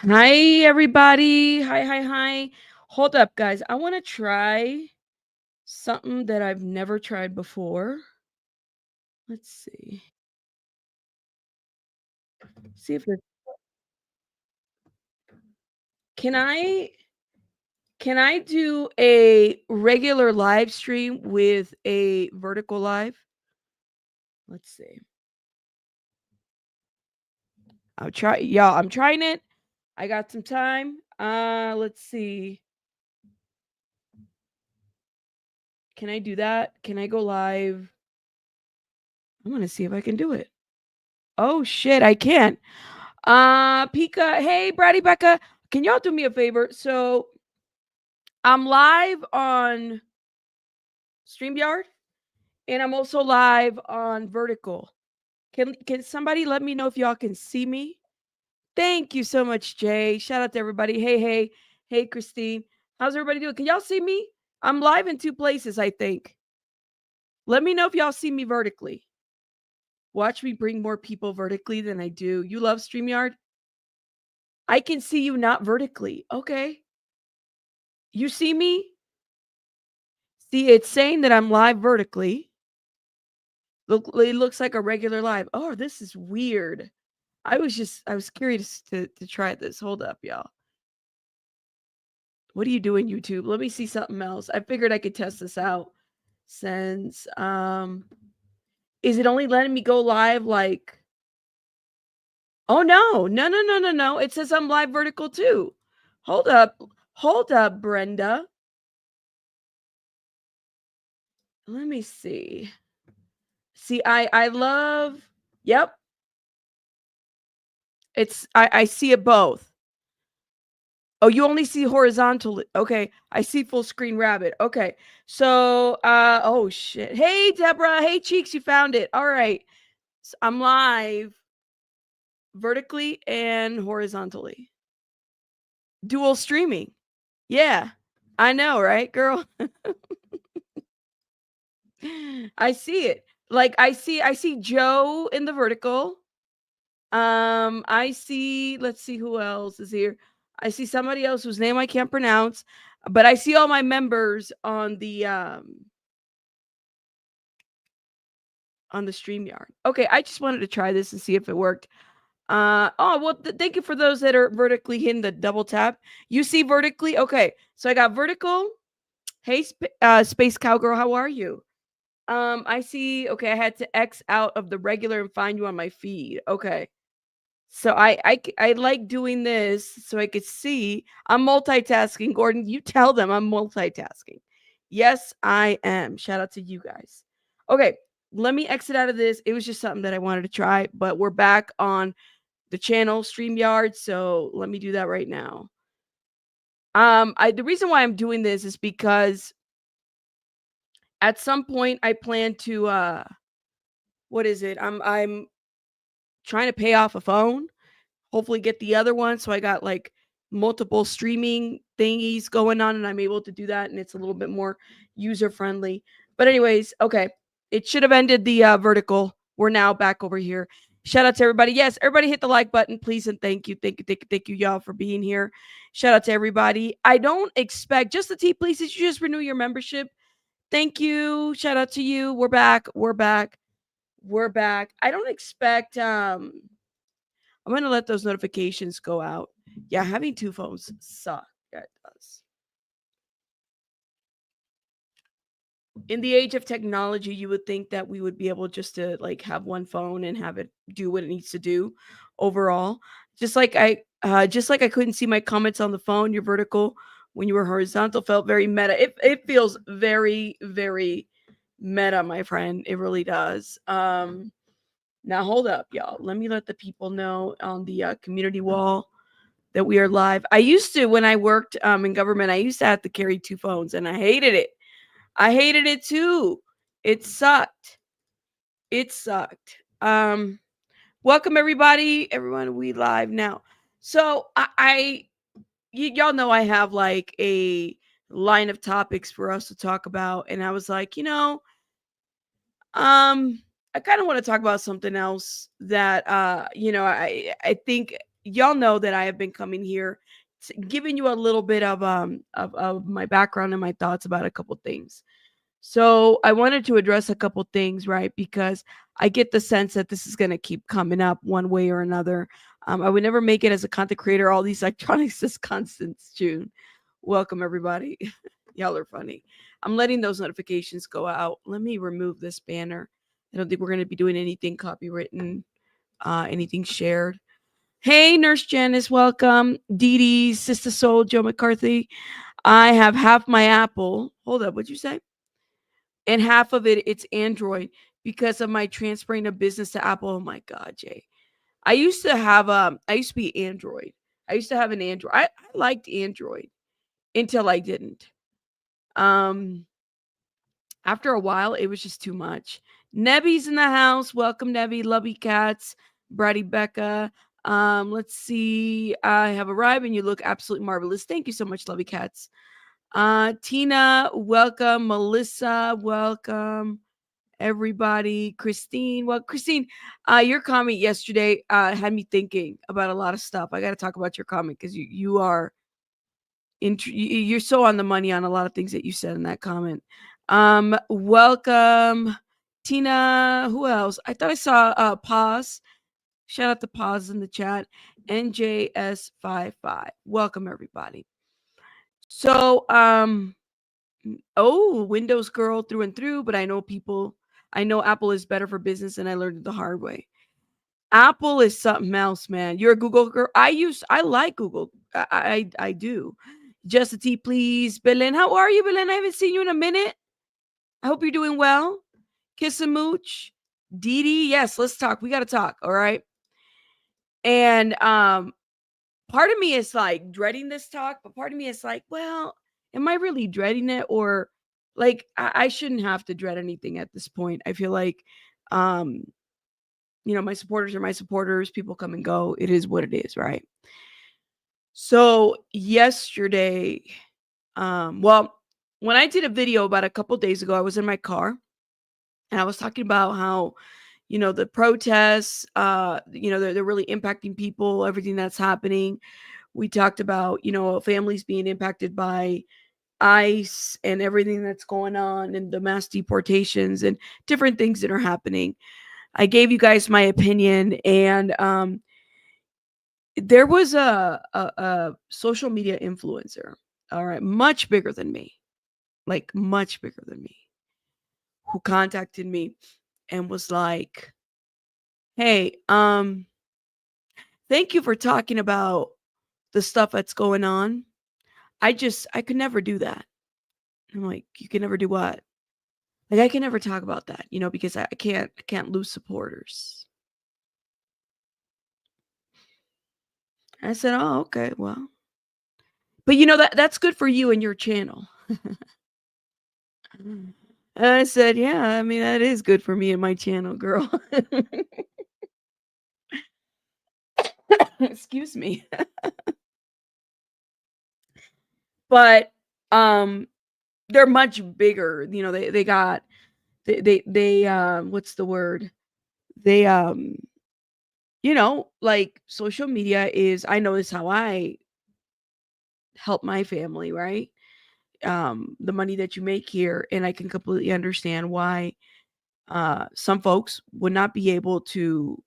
Hi, everybody. Hi. Hold up, guys. I want to try something that I've never tried before. Let's see. See if it can I do a regular live stream with a vertical live? Let's see. I'll try y'all. I'm trying it. I got some time. Let's see. Can I do that? Can I go live? I'm gonna see if I can do it. Oh shit, I can't. Pika, hey, Brady Becca, can y'all do me a favor? So I'm live on StreamYard and I'm also live on Vertical. Can somebody let me know if y'all can see me? Thank you so much, Jay. Shout out to everybody. Hey, Christine. How's everybody doing? Can y'all see me? I'm live in two places, I think. Let me know if y'all see me vertically. Watch me bring more people vertically than I do. You love StreamYard? I can see you not vertically. Okay. You see me? See, it's saying that I'm live vertically. It looks like a regular live. Oh, this is weird. I was curious to try this. Hold up, y'all. What are you doing, YouTube? Let me see something else. I figured I could test this out since is it only letting me go live like oh no. It says I'm live vertical too. Hold up. Hold up, Brenda. Let me see. See, I love yep. I see it both. Oh, you only see horizontally. Okay. I see full screen rabbit. Okay. So oh shit. Hey Deborah. Hey Cheeks, you found it. All right. So I'm live vertically and horizontally. Dual streaming. Yeah. I know, right, girl? I see it. Like I see Joe in the vertical. I see, let's see who else is here. I see somebody else whose name I can't pronounce, but I see all my members on the StreamYard. Okay, I just wanted to try this and see if it worked. Oh, well, thank you for those that are vertically hitting the double tap. You see vertically? Okay, so I got vertical. Hey, Space Cowgirl, how are you? I see. Okay, I had to X out of the regular and find you on my feed. Okay. So I like doing this so I could see. I'm multitasking, Gordon. You tell them I'm multitasking. Yes, I am. Shout out to you guys. Okay, let me exit out of this. It was just something that I wanted to try, but we're back on the channel StreamYard, so let me do that right now. The reason why I'm doing this is because at some point I plan to what is it? I'm trying to pay off a phone, hopefully get the other one. So I got like multiple streaming thingies going on and I'm able to do that and it's a little bit more user friendly. But anyways, okay. It should have ended the vertical. We're now back over here. Shout out to everybody. Yes, everybody hit the like button, please, and thank you. Thank you, y'all, for being here. Shout out to everybody. I don't expect just the T, please. Did you just renew your membership? Thank you. Shout out to you. We're back. We're back. I don't expect I'm gonna let those notifications go out. Yeah, having two phones suck. Yeah, it does. In the age of technology, you would think that we would be able just to like have one phone and have it do what it needs to do overall. Just like I couldn't see my comments on the phone, your vertical when you were horizontal felt very meta. It feels very meta, my friend. It really does. Now hold up, y'all. Let me let the people know on the community wall that we are live. I used to when I worked in government, I used to have to carry two phones and I hated it. I hated it too. It sucked. It sucked. Welcome everybody. Everyone, we live now. So y'all know I have like a line of topics for us to talk about. And I was like, I kind of want to talk about something else that I think y'all know that I have been coming here giving you a little bit of my background and my thoughts about a couple things. So I wanted to address a couple things, right? Because I get the sense that this is going to keep coming up one way or another. I would never make it as a content creator. All these electronics is constants, June. Welcome, everybody. Y'all are funny. I'm letting those notifications go out. Let me remove this banner. I don't think we're going to be doing anything copywritten, anything shared. Hey, Nurse Janice, welcome. Dee Dee, Sister Soul, Joe McCarthy. I have half my Apple. Hold up, what'd you say? And half of it's Android because of my transferring of business to Apple. Oh my God, Jay. I used to be Android. I used to have an Android. I liked Android until I didn't. After a while, it was just too much. Nebby's in the house. Welcome, Nebby. Lovey Cats. Bratty Becca. Let's see. I have arrived and you look absolutely marvelous. Thank you so much, Lovey Cats. Tina, welcome. Melissa, welcome. Everybody. Christine. Well, Christine, your comment yesterday had me thinking about a lot of stuff. I got to talk about your comment because you are you're so on the money on a lot of things that you said in that comment. Welcome, Tina. Who else? I thought I saw Pause. Shout out to Pause in the chat. NJS55. Welcome, everybody. So, Windows girl through and through, but I know Apple is better for business, and I learned it the hard way. Apple is something else, man. You're a Google girl. I like Google. I do. Just a tea, please. Belen, how are you, Belen? I haven't seen you in a minute. I hope you're doing well. Kiss and mooch. Dee Dee, yes, let's talk. We got to talk. All right. And part of me is like dreading this talk, but part of me is like, well, am I really dreading it? Or like I shouldn't have to dread anything at this point. I feel like my supporters are my supporters. People come and go. It is what it is, right? So yesterday, when I did a video about a couple days ago, I was in my car and I was talking about how, the protests, they're really impacting people, everything that's happening. We talked about, families being impacted by ICE and everything that's going on and the mass deportations and different things that are happening. I gave you guys my opinion, and there was a social media influencer, all right, much bigger than me, who contacted me and was like, "Hey, thank you for talking about the stuff that's going on. I could never do that." I'm like, "You can never do what?" Like, I can never talk about that, because I can't lose supporters. I said, "Oh, okay, well." But that's good for you and your channel. And I said, "Yeah, I mean, that is good for me and my channel, girl." Excuse me. But they're much bigger. They what's the word? They like social media is, I know, is how I help my family, right? The money that you make here, and I can completely understand why some folks would not be able to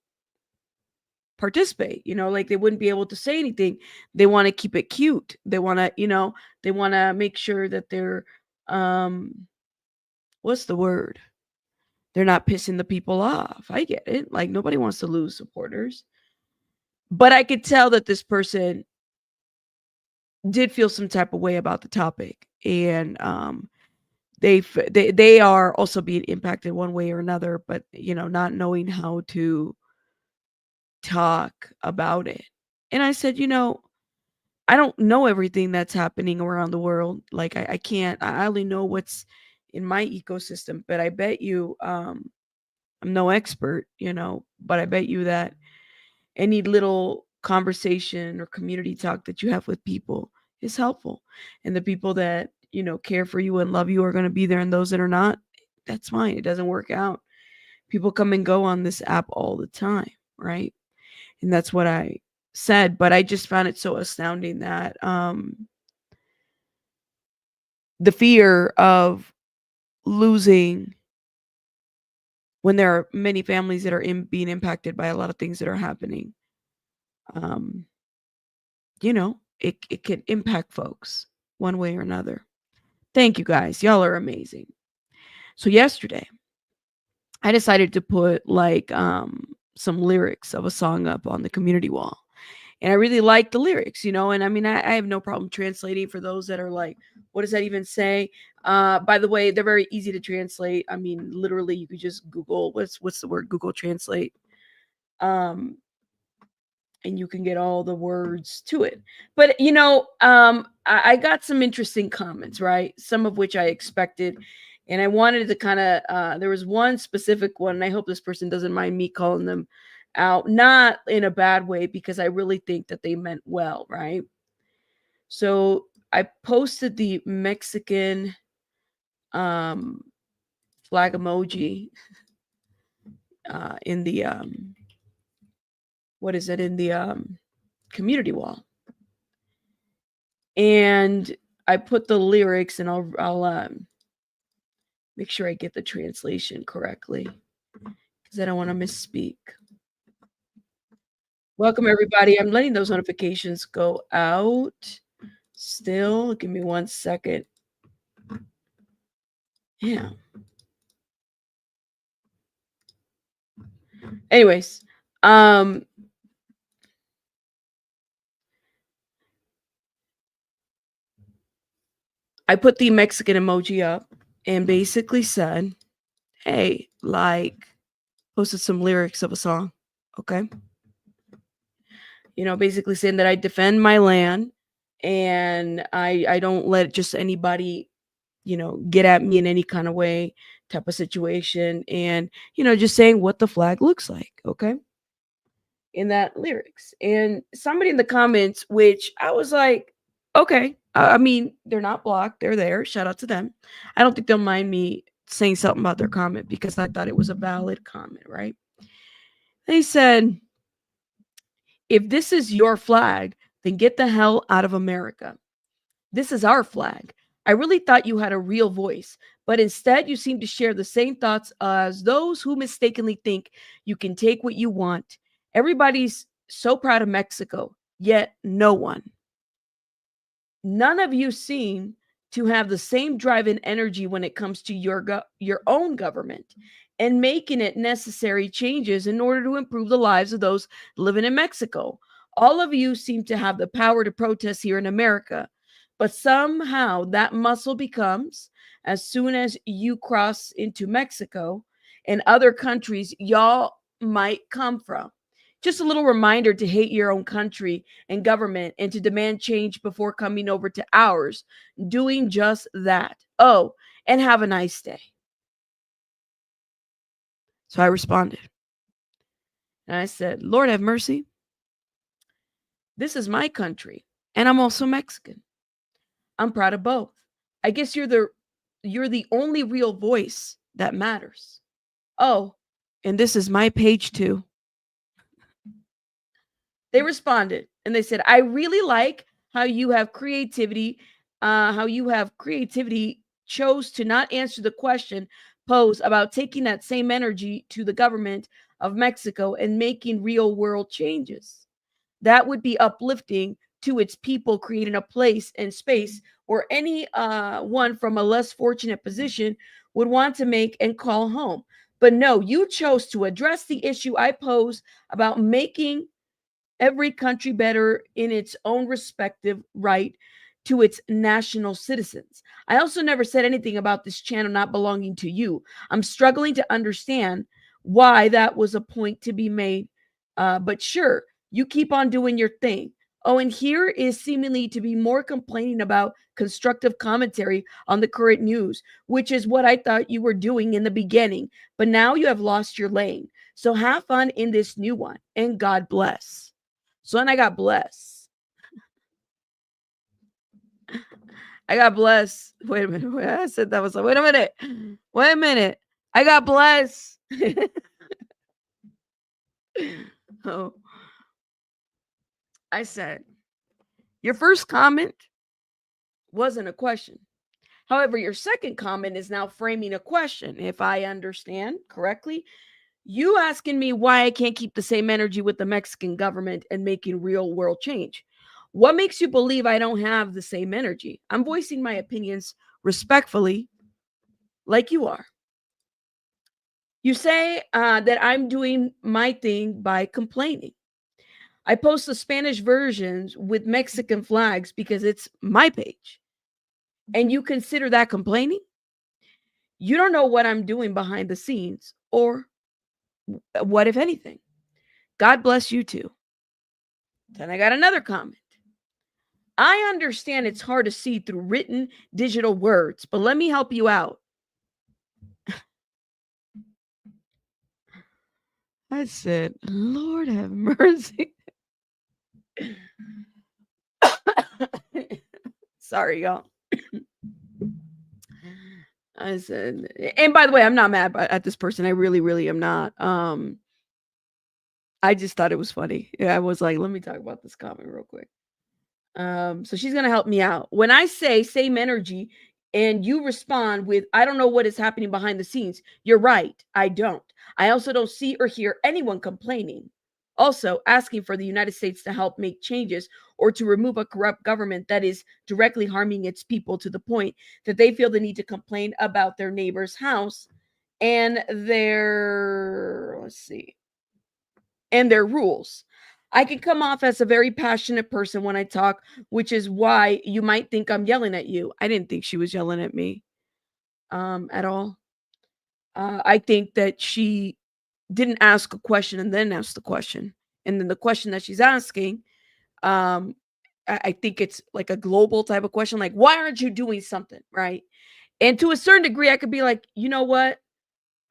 participate, like they wouldn't be able to say anything. They want to keep it cute. They want to make sure that they're what's the word? They're not pissing the people off. I get it. Like, nobody wants to lose supporters. But I could tell that this person did feel some type of way about the topic, and they are also being impacted one way or another, but not knowing how to talk about it. And I said, I don't know everything that's happening around the world. Like, I can't. I only know what's in my ecosystem. But I bet you, I'm no expert, but I bet you that any little conversation or community talk that you have with people is helpful. And the people that, care for you and love you are going to be there. And those that are not, that's fine. It doesn't work out. People come and go on this app all the time, right? And that's what I said, but I just found it so astounding that the fear of losing when there are many families that are being impacted by a lot of things that are happening. Um, it can impact folks one way or another. Thank you guys. Y'all are amazing. So yesterday, I decided to put like some lyrics of a song up on the community wall. And I really like the lyrics, and I mean I have no problem translating for those that are like, what does that even say? By the way, they're very easy to translate. I mean, literally you could just Google what's the word, Google Translate. Um and you can get all the words to it. But I got some interesting comments, right? Some of which I expected, and I wanted to kind of. There was one specific one, and I hope this person doesn't mind me calling them out, not in a bad way, because I really think that they meant well, right? So I posted the Mexican um, flag emoji in the what is it, in the community wall. And I put the lyrics, and I'll make sure I get the translation correctly because I don't want to misspeak. Welcome everybody. I'm letting those notifications go out. Still, give me 1 second. Yeah. Anyways, I put the Mexican emoji up and basically said, hey, like, posted some lyrics of a song. Okay. Basically saying that I defend my land and I don't let just anybody, get at me in any kind of way type of situation. And, just saying what the flag looks like. Okay. In that lyrics. And somebody in the comments, which I was like, okay. I mean, they're not blocked. They're there. Shout out to them. I don't think they'll mind me saying something about their comment because I thought it was a valid comment, right? They said, if this is your flag, then get the hell out of America. This is our flag. I really thought you had a real voice, but instead you seem to share the same thoughts as those who mistakenly think you can take what you want. Everybody's so proud of Mexico, yet no one. None of you seem to have the same drive and energy when it comes to your own government and making it necessary changes in order to improve the lives of those living in Mexico. All of you seem to have the power to protest here in America, but somehow that muscle becomes, as soon as you cross into Mexico and other countries y'all might come from. Just a little reminder to hate your own country and government and to demand change before coming over to ours, doing just that. Oh, and have a nice day. So I responded and I said, Lord have mercy. This is my country and I'm also Mexican. I'm proud of both. I guess you're the only real voice that matters. Oh, and this is my page too. They responded and they said, I really like how you have creativity chose to not answer the question posed about taking that same energy to the government of Mexico and making real world changes. That would be uplifting to its people, creating a place and space where any one from a less fortunate position would want to make and call home. But no, you chose to address the issue I pose about making every country better in its own respective right to its national citizens. I also never said anything about this channel not belonging to you. I'm struggling to understand why that was a point to be made. But sure, you keep on doing your thing. Oh, and here is seemingly to be more complaining about constructive commentary on the current news, which is what I thought you were doing in the beginning. But now you have lost your lane. So have fun in this new one, and God bless. So then I got blessed. I got blessed. Wait a minute. I said that was like, wait a minute. Wait a minute. I got blessed. Oh. I said, your first comment wasn't a question. However, your second comment is now framing a question. If I understand correctly, you asking me why I can't keep the same energy with the Mexican government and making real world change. What makes you believe I don't have the same energy? I'm voicing my opinions respectfully, like you are. You say that I'm doing my thing by complaining. I post the Spanish versions with Mexican flags because it's my page. And you consider that complaining? You don't know what I'm doing behind the scenes or what, if anything. God bless you too. Then I got another comment. I understand it's hard to see through written digital words, but let me help you out. I said, Lord have mercy. Sorry, y'all. I said, and by the way, I'm not mad at this person. I really, really am not. I just thought it was funny. Yeah, I was like, let me talk about this comment real quick. So she's gonna help me out. When I say same energy and you respond with, I don't know what is happening behind the scenes, you're right. I don't. I also don't see or hear anyone complaining. Also, asking for the United States to help make changes or to remove a corrupt government that is directly harming its people to the point that they feel the need to complain about their neighbor's house and their rules. I can come off as a very passionate person when I talk, which is why you might think I'm yelling at you. I didn't think she was yelling at me at all. I think that she didn't ask a question and then ask the question. And then the question that she's asking, um, I think it's like a global type of question, like, why aren't you doing something? Right. And to a certain degree, I could be like, you know what?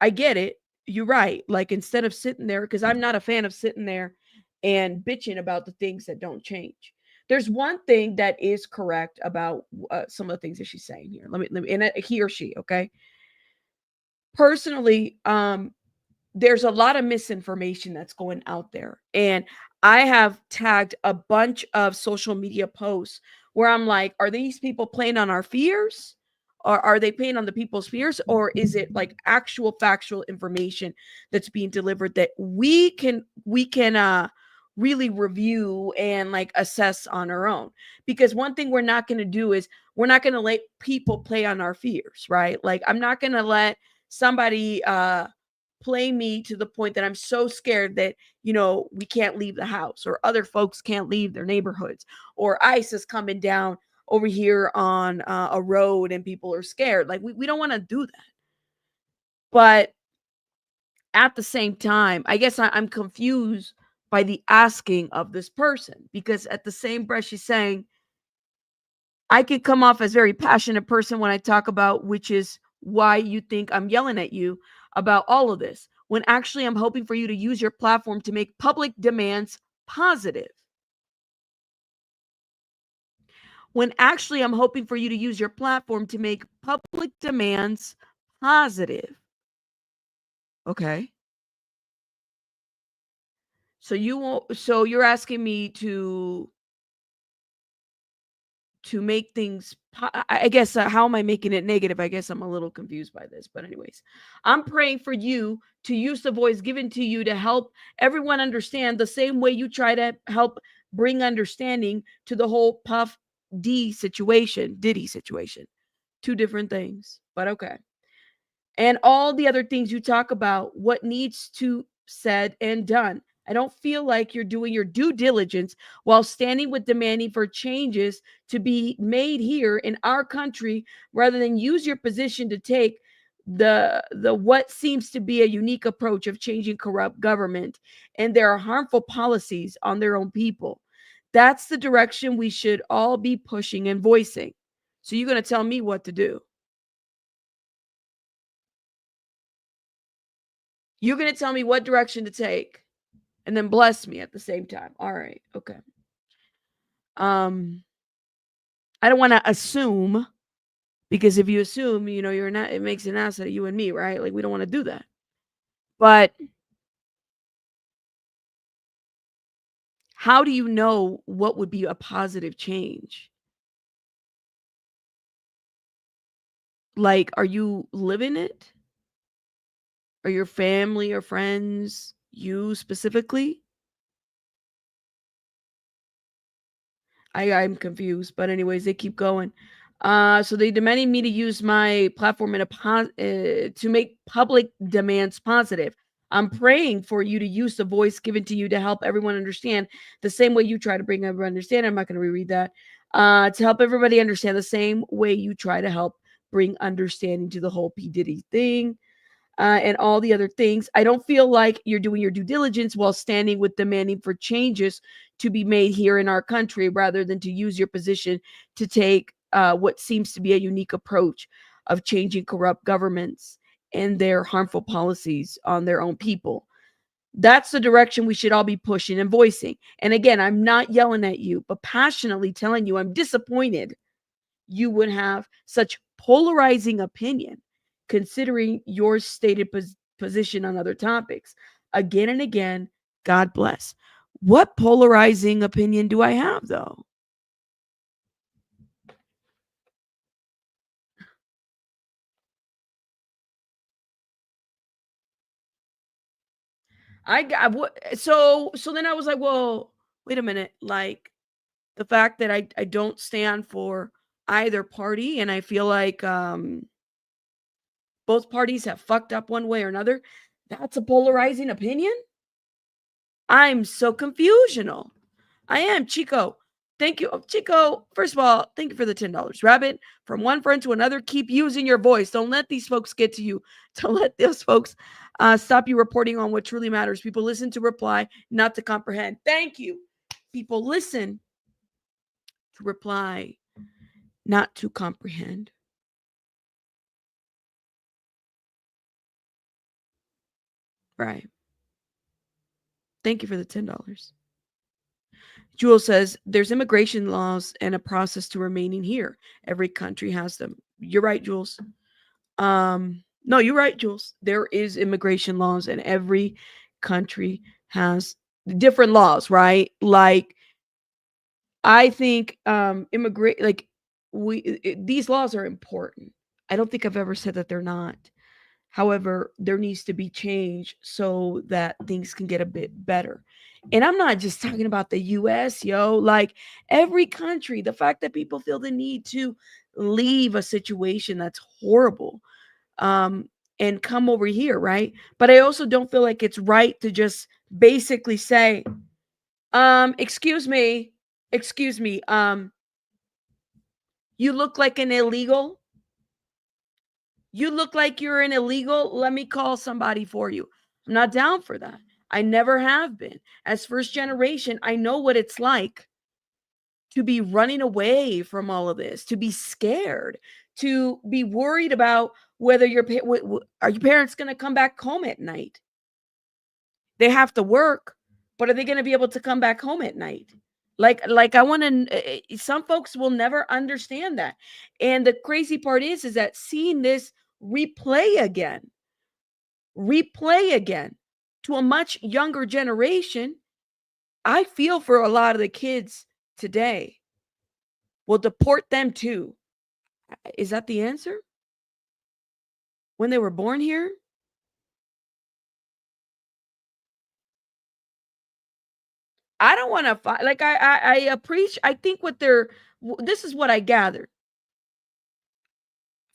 I get it. You're right. Like, instead of sitting there, because I'm not a fan of sitting there and bitching about the things that don't change. There's one thing that is correct about some of the things that she's saying here. And he or she, okay? Personally, there's a lot of misinformation that's going out there. And I have tagged a bunch of social media posts where I'm like, are these people playing on our fears? Or are they playing on the people's fears? Or is it like actual factual information that's being delivered that we can really review and like assess on our own? Because one thing we're not going to do is we're not going to let people play on our fears, right? Like, I'm not going to let somebody play me to the point that I'm so scared that, we can't leave the house or other folks can't leave their neighborhoods or ICE is coming down over here on a road and people are scared. Like, we don't want to do that. But at the same time, I guess I'm confused by the asking of this person, because at the same breath she's saying, I can come off as very passionate person when I talk about, which is why you think I'm yelling at you about all of this, when actually I'm hoping for you to use your platform to make public demands positive. When actually I'm hoping for you to use your platform to make public demands positive. Okay. So you're asking me to make things I guess, how am I making it negative? I guess I'm a little confused by this, but anyways, I'm praying for you to use the voice given to you to help everyone understand the same way you try to help bring understanding to the whole Puff Diddy situation. Two different things, but okay. And all the other things you talk about, what needs to said and done. I don't feel like you're doing your due diligence while standing with demanding for changes to be made here in our country, rather than use your position to take the what seems to be a unique approach of changing corrupt government and their harmful policies on their own people. That's the direction we should all be pushing and voicing. So you're going to tell me what to do. You're going to tell me what direction to take and then bless me at the same time. All right. Okay. Um I don't want to assume, because if you assume, you're not, it makes an ass out of you and me, right? Like, we don't want to do that. But how do you know what would be a positive change? Like, are you living it? Are your family or friends, you specifically? I'm confused, but anyways, they keep going. So they demanded me to use my platform to make public demands positive. I'm praying for you to use the voice given to you to help everyone understand the same way you try to bring everyone understand. I'm not going to reread that. To help everybody understand the same way you try to help bring understanding to the whole P Diddy thing and all the other things. I don't feel like you're doing your due diligence while standing with demanding for changes to be made here in our country rather than to use your position to take what seems to be a unique approach of changing corrupt governments and their harmful policies on their own people. That's the direction we should all be pushing and voicing. And again, I'm not yelling at you, but passionately telling you I'm disappointed you would have such polarizing opinion considering your stated position on other topics again and again. God bless. What polarizing opinion do I have though? I got what so then I was like, well, wait a minute. Like the fact that I don't stand for either party and I feel like both parties have fucked up one way or another, that's a polarizing opinion? I'm so confusional. I am, Chico. Thank you. Chico, first of all, thank you for the $10. Rabbit, from one friend to another, keep using your voice. Don't let these folks get to you. Don't let those folks stop you reporting on what truly matters. People listen to reply, not to comprehend. Thank you. People listen to reply, not to comprehend. Right. Thank you for the $10. Jewel says there's immigration laws and a process to remaining here. Every country has them. You're right, Jules. No, you're right, Jules. There is immigration laws, and every country has different laws, right? Like I think immigrate like these laws are important. I don't think I've ever said that they're not. However, there needs to be change so that things can get a bit better. And I'm not just talking about the US, yo, like every country, the fact that people feel the need to leave a situation that's horrible um and come over here, right? But I also don't feel like it's right to just basically say, excuse me, excuse me, you look like an illegal. You look like you're an illegal. Let me call somebody for you. I'm not down for that. I never have been. As first generation, I know what it's like to be running away from all of this, to be scared, to be worried about whether are your parents going to come back home at night. They have to work, but are they going to be able to come back home at night? Like I want to. Some folks will never understand that, and the crazy part is that seeing this replay again, replay again to a much younger generation, I feel for a lot of the kids today. We'll deport them too. Is that the answer? When they were born here? I don't want to fight. Like I appreciate. I think what they're. This is what I gathered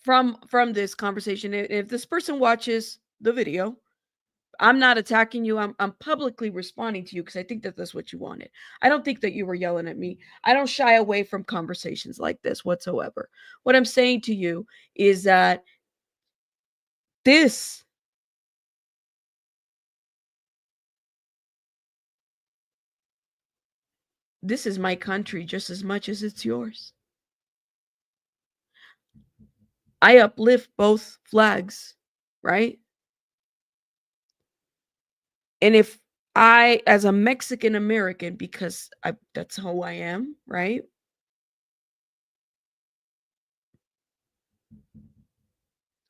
from this conversation. If this person watches the video, I'm not attacking you. I'm publicly responding to you because I think that that's what you wanted. I don't think that you were yelling at me. I don't shy away from conversations like this whatsoever. What I'm saying to you is that this this is my country just as much as it's yours. I uplift both flags, right? And if I, as a Mexican American, because that's who I am, right?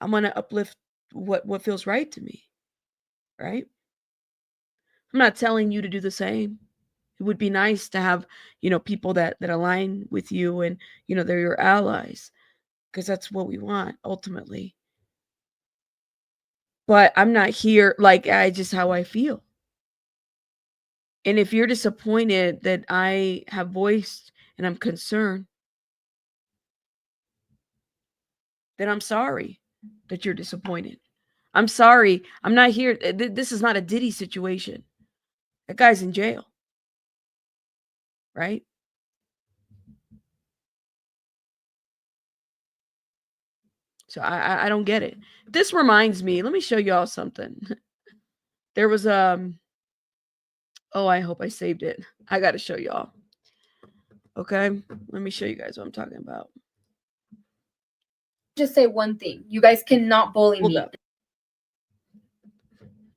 I'm gonna uplift what feels right to me, right? I'm not telling you to do the same. It would be nice to have, people that align with you and, they're your allies, because that's what we want ultimately. But I'm not here, like, I just how I feel. And if you're disappointed that I have voiced and I'm concerned, then I'm sorry that you're disappointed. I'm sorry. I'm not here. This is not a Diddy situation. That guy's in jail. Right? So I don't get it. This reminds me, let me show y'all something. There was oh, I hope I saved it. I got to show y'all. Okay? Let me show you guys what I'm talking about. Just say one thing. You guys cannot bully Hold me. up.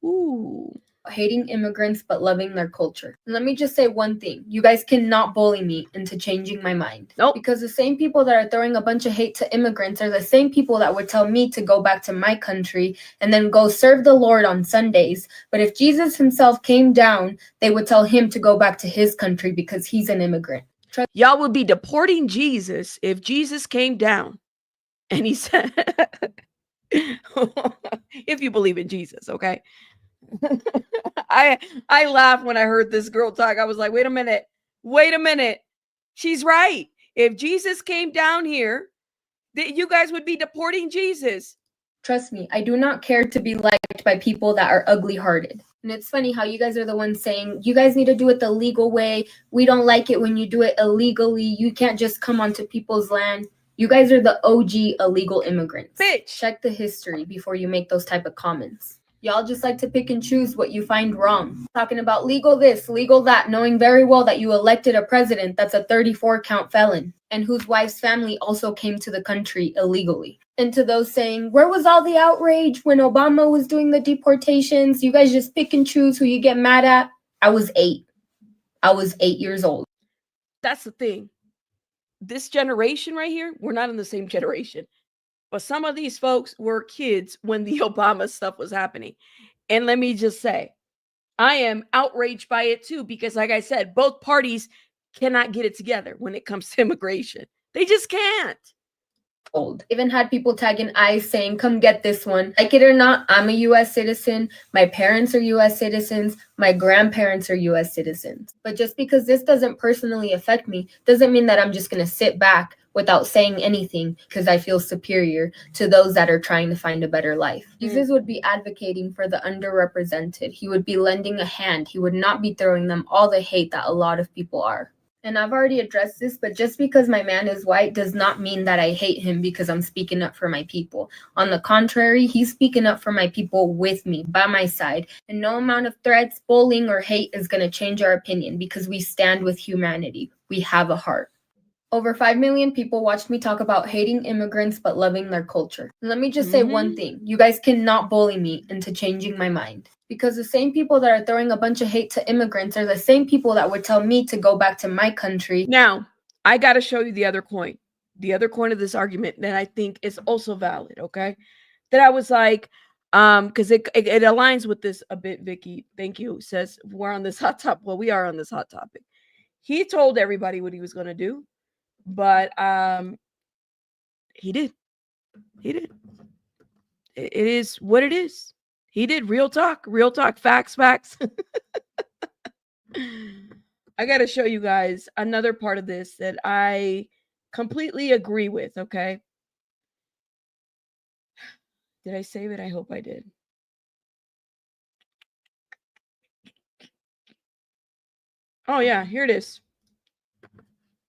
Ooh. Hating immigrants but loving their culture. And let me just say one thing. You guys cannot bully me into changing my mind. Nope. Because the same people that are throwing a bunch of hate to immigrants are the same people that would tell me to go back to my country and then go serve the Lord on Sundays. But if Jesus himself came down, they would tell him to go back to his country because he's an immigrant. Y'all would be deporting Jesus if Jesus came down and he said, if you believe in Jesus, okay? I laughed when I heard this girl talk. I was like, wait a minute. She's right. If Jesus came down here, you guys would be deporting Jesus. Trust me, I do not care to be liked by people that are ugly-hearted. And it's funny how you guys are the ones saying, you guys need to do it the legal way. We don't like it when you do it illegally. You can't just come onto people's land. You guys are the OG illegal immigrants. Bitch. Check the history before you make those type of comments. Y'all just like to pick and choose what you find wrong. Talking about legal this, legal that, knowing very well that you elected a president that's a 34-count felon and whose wife's family also came to the country illegally. And to those saying, where was all the outrage when Obama was doing the deportations? You guys just pick and choose who you get mad at. I was 8. I was 8 years old. That's the thing. This generation right here, we're not in the same generation. But some of these folks were kids when the Obama stuff was happening. And let me just say, I am outraged by it too, because like I said, both parties cannot get it together when it comes to immigration. They just can't. Old. Even had people tagging ICE saying, come get this one. Like it or not, I'm a U.S. citizen. My parents are U.S. citizens. My grandparents are U.S. citizens. But just because this doesn't personally affect me doesn't mean that I'm just going to sit back without saying anything because I feel superior to those that are trying to find a better life. Jesus would be advocating for the underrepresented. He would be lending a hand. He would not be throwing them all the hate that a lot of people are. And I've already addressed this, but just because my man is white does not mean that I hate him because I'm speaking up for my people. On the contrary, he's speaking up for my people with me, by my side. And no amount of threats, bullying, or hate is going to change our opinion because we stand with humanity. We have a heart. Over 5 million people watched me talk about hating immigrants but loving their culture. And let me just say one thing. You guys cannot bully me into changing my mind. Because the same people that are throwing a bunch of hate to immigrants are the same people that would tell me to go back to my country. Now, I got to show you the other coin. The other coin of this argument that I think is also valid, okay? That I was like, because it aligns with this a bit, Vicky. Thank you. Says we're on this hot topic. Well, we are on this hot topic. He told everybody what he was going to do, but he did. It is what it is. He did. Real talk, facts. I got to show you guys another part of this that I completely agree with, okay? Did I save it? I hope I did. Oh, yeah, here it is.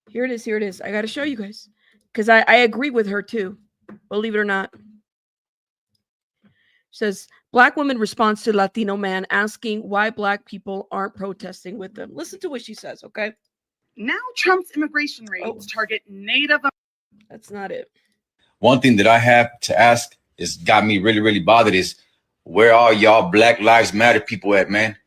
Here it is. I got to show you guys because I agree with her too, believe it or not. Says, Black woman responds to Latino man asking why Black people aren't protesting with them. Listen to what she says, okay? Now Trump's immigration raids target Native. That's not it. One thing that I have to ask is got me really, really bothered is where are y'all Black Lives Matter people at, man?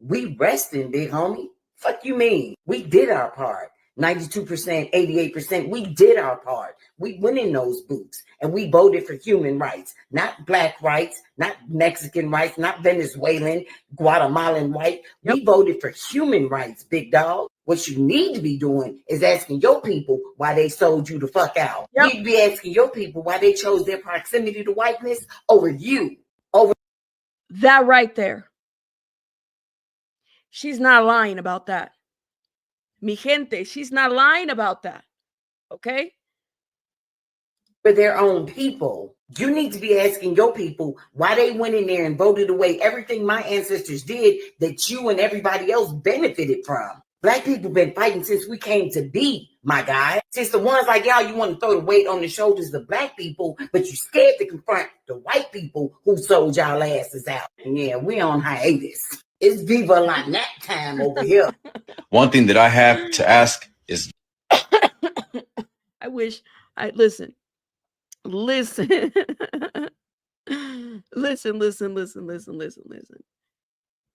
We resting, big homie. Fuck you mean? We did our part. 92%, 88%. We did our part. We went in those booths and we voted for human rights, not black rights, not Mexican rights, not Venezuelan, Guatemalan white. Yep. We voted for human rights, big dog. What you need to be doing is asking your people why they sold you the fuck out. Yep. You need to be asking your people why they chose their proximity to whiteness over you. Over that right there. She's not lying about that. Mi gente, she's not lying about that. Okay? for their own people. You need to be asking your people why they went in there and voted away everything my ancestors did that you and everybody else benefited from. Black people been fighting since we came to be, my guy. Since the ones like y'all, you want to throw the weight on the shoulders of black people, but you scared to confront the white people who sold y'all asses out. And yeah, we on hiatus. It's Viva La Nat time over here. One thing that I have to ask is I wish I listen. Listen. Listen.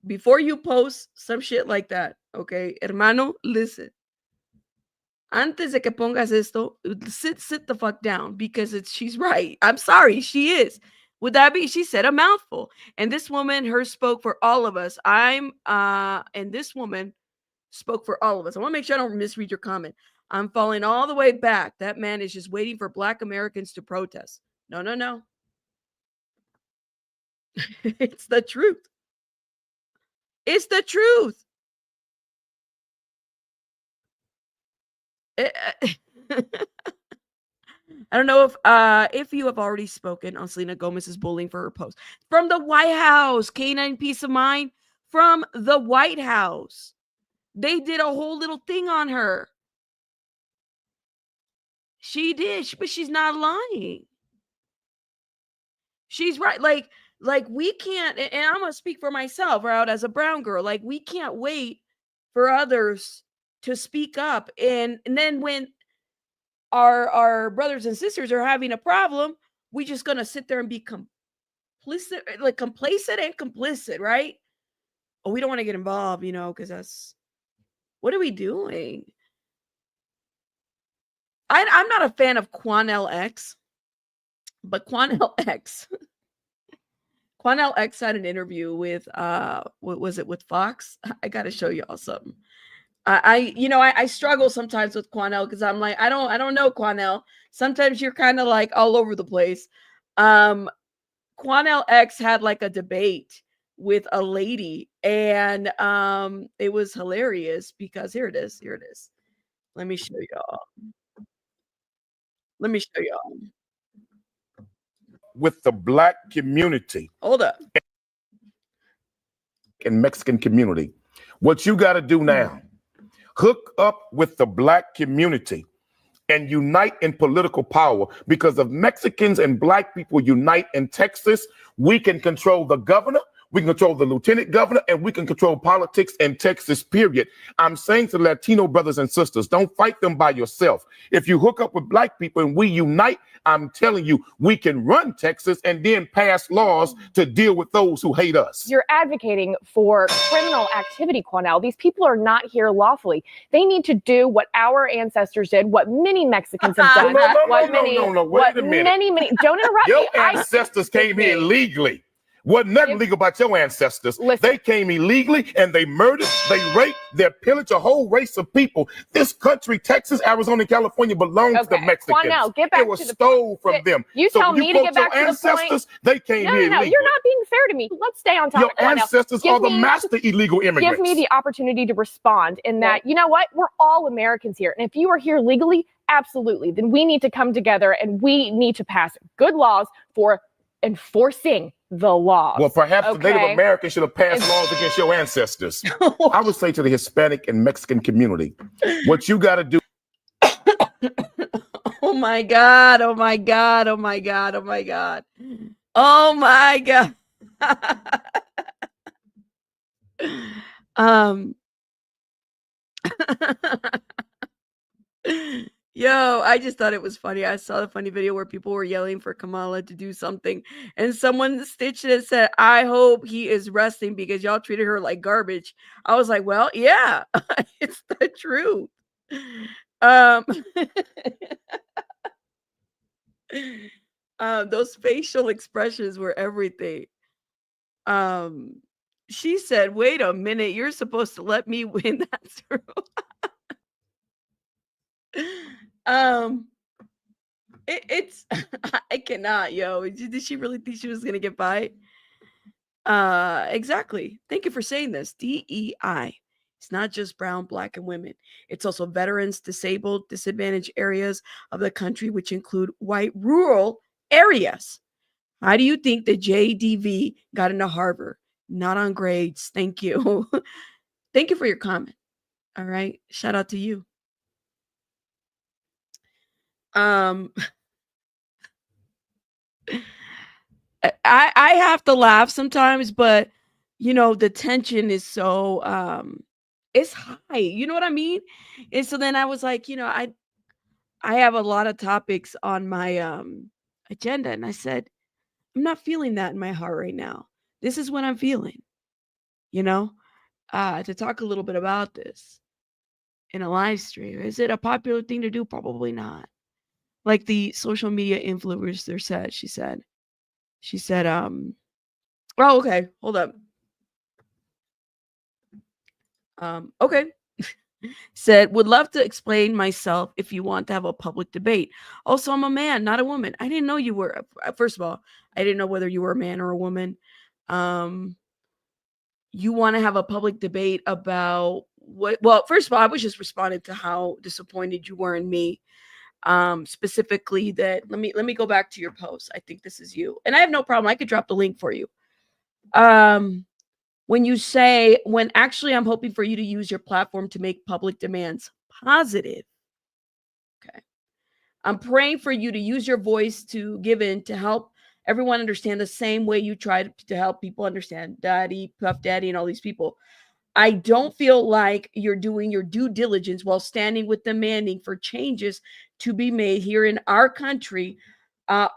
Before you post some shit like that, okay, hermano, listen. Antes de que pongas esto, sit the fuck down because she's right. I'm sorry, she is. Would that be? She said a mouthful. And this woman, hers spoke for all of us. And this woman spoke for all of us. I want to make sure I don't misread your comment. I'm falling all the way back. That man is just waiting for Black Americans to protest. No. It's the truth. It's the truth. I don't know if you have already spoken on Selena Gomez's bullying for her post. From the White House, Canine Peace of Mind, from the White House. They did a whole little thing on her. She did, but she's not lying. She's right. Like we can't, and I'm going to speak for myself, right, as a brown girl. Like, we can't wait for others to speak up. And then when our brothers and sisters are having a problem, we just going to sit there and be complicit, like complacent and complicit, right? Oh, we don't want to get involved, because that's, what are we doing? I'm not a fan of Quanell X, but Quanell X had an interview with what was it, with Fox? I got to show y'all something. I struggle sometimes with Quanell because I'm like, I don't know, Quanell. Sometimes you're kind of like all over the place. Quanell X had like a debate with a lady, and it was hilarious because here it is. Let me show y'all. With the Black community. Hold up. And Mexican community. What you got to do now, hook up with the Black community and unite in political power, because if Mexicans and Black people unite in Texas, we can control the governor, we can control the lieutenant governor, and we can control politics in Texas, period. I'm saying to Latino brothers and sisters, don't fight them by yourself. If you hook up with Black people and we unite, I'm telling you, we can run Texas and then pass laws to deal with those who hate us. You're advocating for criminal activity, Quanell. These people are not here lawfully. They need to do what our ancestors did, what many Mexicans have done. No, wait a minute. Many, don't interrupt Your me. ancestors came here illegally. Wasn't nothing legal about your ancestors. Listen. They came illegally and they murdered, they raped, they pillaged a whole race of people. This country, Texas, Arizona, and California, belongs to the Mexicans. Quanell, get back it was to the stole point. from them. You tell me to get back to the ancestors, point. They came here illegally. No, you're not being fair to me. Let's stay on topic. Your ancestors are the master illegal immigrants. Give me the opportunity to respond in that, you know what? We're all Americans here. And if you are here legally, absolutely, then we need to come together and we need to pass good laws for enforcing the law. Well, perhaps the Native Americans should have passed laws against your ancestors. I would say to the Hispanic and Mexican community, what you got to do. Oh my God. Yo, I just thought it was funny. I saw the funny video where people were yelling for Kamala to do something, and someone stitched it and said, I hope he is resting because y'all treated her like garbage. I was like, well, yeah, it's the truth. Um, those facial expressions were everything. Um, she said, "Wait a minute, you're supposed to let me win." That's true. um, it's I cannot, yo. Did she really think she was gonna get by? Exactly. Thank you for saying this. DEI. It's not just brown, black, and women. It's also veterans, disabled, disadvantaged areas of the country, which include white rural areas. How do you think the JDV got into Harvard? Not on grades. Thank you. Thank you for your comment. All right. Shout out to you. Um, I have to laugh sometimes, but you know, the tension is so it's high. You know what I mean? And so then I was like, you know, I have a lot of topics on my agenda, and I said, I'm not feeling that in my heart right now. This is what I'm feeling, you know, to talk a little bit about this in a live stream. Is it a popular thing to do? Probably not. Like the social media influencer said, she said, oh, okay, hold up. Okay. Said, would love to explain myself if you want to have a public debate. Also, I'm a man, not a woman. I didn't know you were. First of all, I didn't know whether you were a man or a woman. You want to have a public debate about what? Well, first of all, I was just responding to how disappointed you were in me. Specifically that let me go back to your post. I think this is you. And I have no problem. I could drop the link for you. When you say, when actually I'm hoping for you to use your platform to make public demands positive. Okay. I'm praying for you to use your voice to give in to help everyone understand the same way you try to help people understand Daddy, Puff Daddy, and all these people. I don't feel like you're doing your due diligence while standing with demanding for changes to be made here in our country,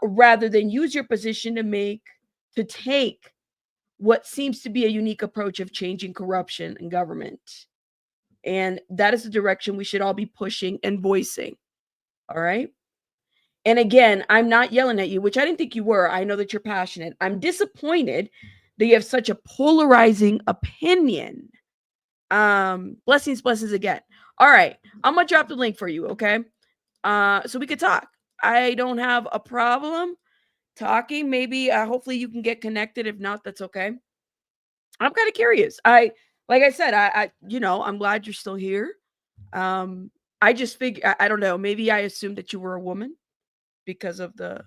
rather than use your position to take what seems to be a unique approach of changing corruption in government. And that is the direction we should all be pushing and voicing. All right. And again, I'm not yelling at you, which I didn't think you were. I know that you're passionate. I'm disappointed that you have such a polarizing opinion. Blessings again. All right. I'm going to drop the link for you. Okay. So we could talk. I don't have a problem talking. Maybe, hopefully you can get connected. If not, that's okay. I'm kind of curious. Like I said, you know, I'm glad you're still here. I just figure, I don't know, maybe I assumed that you were a woman because of but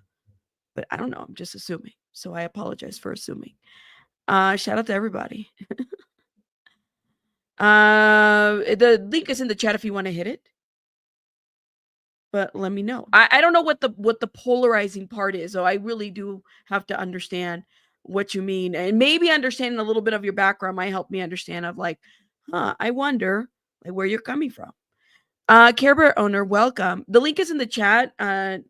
I don't know. I'm just assuming. So I apologize for assuming. Shout out to everybody. The link is in the chat if you want to hit it. But let me know. I don't know what the polarizing part is. So I really do have to understand what you mean. And maybe understanding a little bit of your background might help me understand of like, I wonder like where you're coming from. Care Bear owner, welcome. The link is in the chat.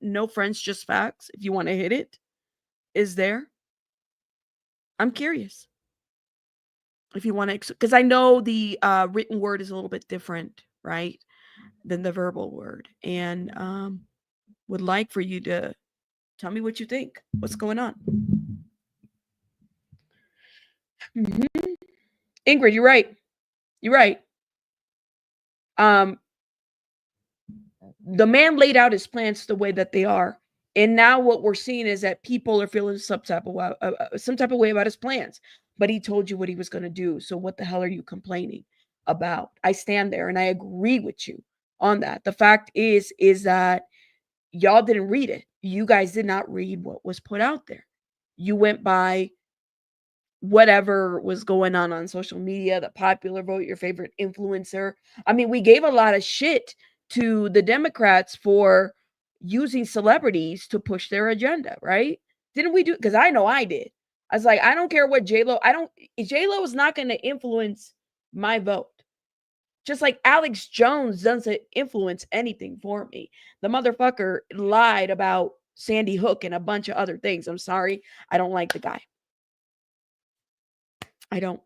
No friends, just facts. If you want to hit it, is there. I'm curious. If you want to, because I know the written word is a little bit different, right, than the verbal word. And would like for you to tell me what you think. What's going on? Mm-hmm. Ingrid, you're right. You're right. The man laid out his plans the way that they are. And now what we're seeing is that people are feeling some type of way about his plans. But he told you what he was going to do. So what the hell are you complaining about? I stand there and I agree with you on that. The fact is that y'all didn't read it. You guys did not read what was put out there. You went by whatever was going on social media, the popular vote, your favorite influencer. I mean, we gave a lot of shit to the Democrats for using celebrities to push their agenda, right? Didn't we do? Because I know I did. I was like, I don't care what J-Lo is not going to influence my vote. Just like Alex Jones doesn't influence anything for me. The motherfucker lied about Sandy Hook and a bunch of other things. I'm sorry. I don't like the guy. I don't.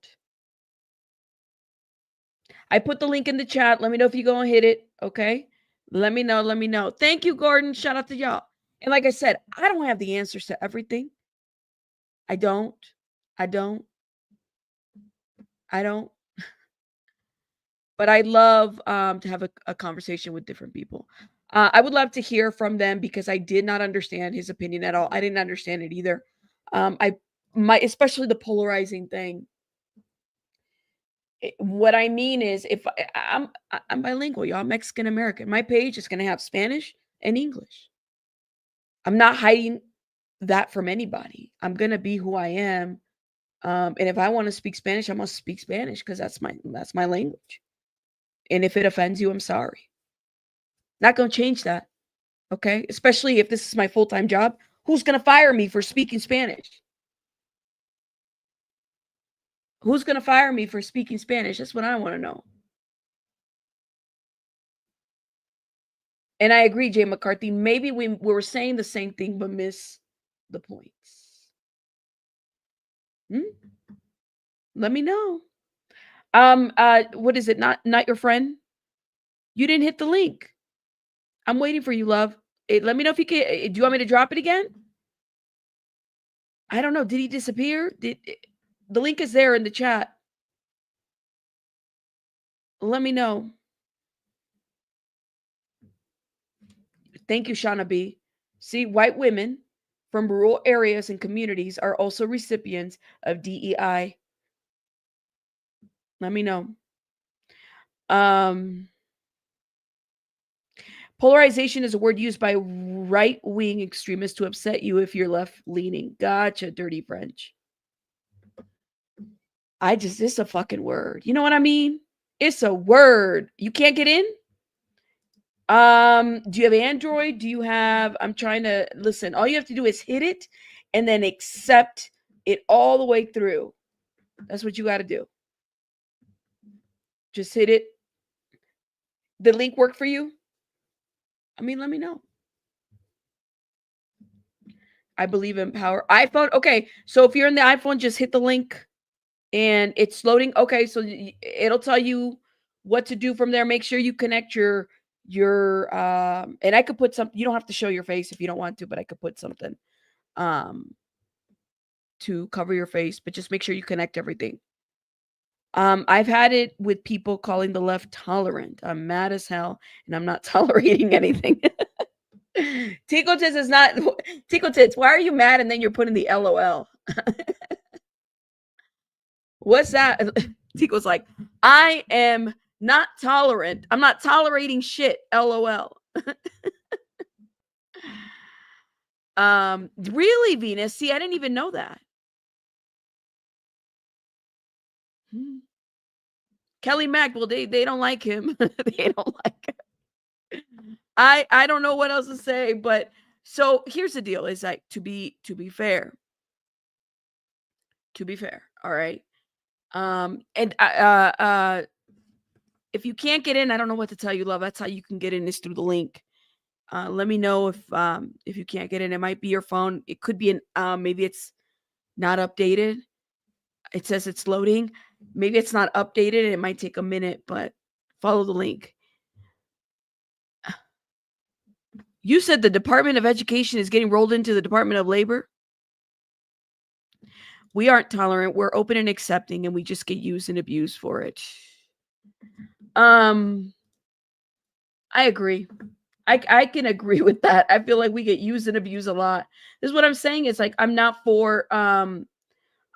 I put the link in the chat. Let me know if you go and hit it. Okay. Let me know. Let me know. Thank you, Gordon. Shout out to y'all. And like I said, I don't have the answers to everything. I don't. I don't. I don't. But I love to have a conversation with different people. I would love to hear from them because I did not understand his opinion at all. I didn't understand it either. Especially the polarizing thing. What I mean is, if I'm bilingual, y'all, Mexican American, my page is going to have Spanish and English. I'm not hiding that from anybody. I'm going to be who I am. And if I want to speak Spanish, I must speak Spanish because that's my language. And if it offends you, I'm sorry. Not going to change that. Okay? Especially if this is my full-time job. Who's going to fire me for speaking Spanish? Who's going to fire me for speaking Spanish? That's what I want to know. And I agree, Jay McCarthy. Maybe we were saying the same thing, but miss the points. Let me know. What is it? Not your friend? You didn't hit the link. I'm waiting for you, love. Let me know if you can. Do you want me to drop it again? I don't know. Did he disappear? The link is there in the chat. Let me know. Thank you, Shauna B. See, white women from rural areas and communities are also recipients of DEI. Let me know. Polarization is a word used by right-wing extremists to upset you if you're left-leaning. Gotcha, dirty French. It's a fucking word. You know what I mean? It's a word. You can't get in? Do you have Android? Do you have, I'm trying to, listen, all you have to do is hit it and then accept it all the way through. That's what you got to do. Just hit it. The link work for you? I mean, let me know. I believe in power. iPhone. Okay. So if you're in the iPhone, just hit the link and it's loading. Okay. So it'll tell you what to do from there. Make sure you connect your and I could put something. You don't have to show your face if you don't want to, but I could put something to cover your face, but just make sure you connect everything. I've had it with people calling the left tolerant. I'm mad as hell and I'm not tolerating anything. Tico Tits is not Tico Tits. Why are you mad? And then you're putting the LOL. What's that? Tico's like, I am not tolerant. I'm not tolerating shit. LOL. Really, Venus? See, I didn't even know that. Kelly Mack, well, they don't like him. They don't like him. I don't know what else to say, but so here's the deal: is like to be fair. To be fair, all right. And if you can't get in, I don't know what to tell you, love. That's how you can get in, is through the link. Let me know if you can't get in. It might be your phone. It could be maybe it's not updated. It says it's loading. Maybe it's not updated and it might take a minute, but follow the link. You said the Department of Education is getting rolled into the Department of Labor. We aren't tolerant. We're open and accepting, and we just get used and abused for it. I agree. I can agree with that. I feel like we get used and abused a lot. This is what I'm saying. It's like I'm not for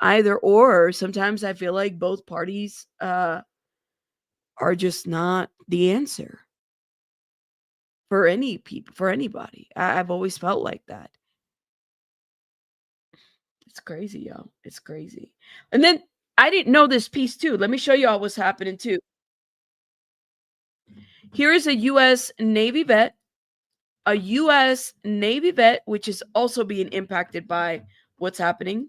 either or. Sometimes I feel like both parties are just not the answer for any people, for anybody. I've always felt like that. It's crazy, y'all. It's crazy. And then I didn't know this piece too. Let me show y'all what's happening too. Here is a U.S. Navy vet. A U.S. Navy vet, which is also being impacted by what's happening.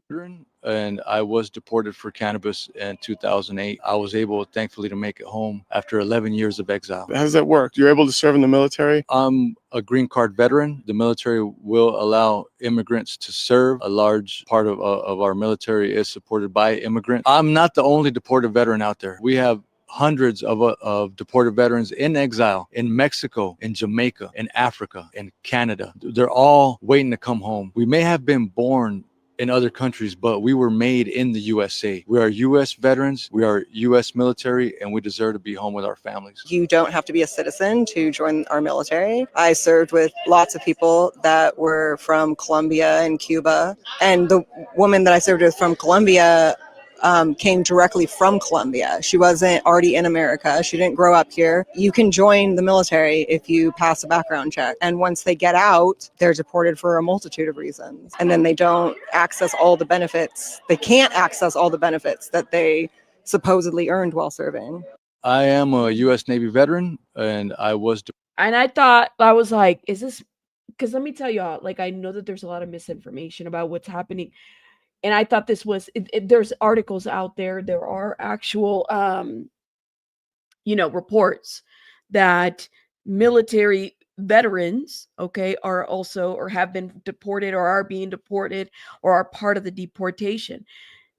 And I was deported for cannabis in 2008. I was able, thankfully, to make it home after 11 years of exile. How does that work? You're able to serve in the military? I'm a green card veteran. The military will allow immigrants to serve. A large part of our military is supported by immigrants. I'm not the only deported veteran out there. We have hundreds of deported veterans in exile in Mexico, in Jamaica, in Africa, in Canada. They're all waiting to come home. We may have been born in other countries, but we were made in the USA. We are US veterans, we are US military, and we deserve to be home with our families. You don't have to be a citizen to join our military. I served with lots of people that were from Colombia and Cuba. And the woman that I served with from Colombia came directly from Colombia. She wasn't already in America. She didn't grow up here. You can join the military if you pass a background check. And once they get out, they're deported for a multitude of reasons. And then they don't access all the benefits. They can't access all the benefits that they supposedly earned while serving. I am a US Navy veteran, and I was And I was like, is this, because let me tell y'all, like, I know that there's a lot of misinformation about what's happening. And I thought this was, there's articles out there. There are actual, reports that military veterans, okay, are also, or have been deported, or are being deported, or are part of the deportation.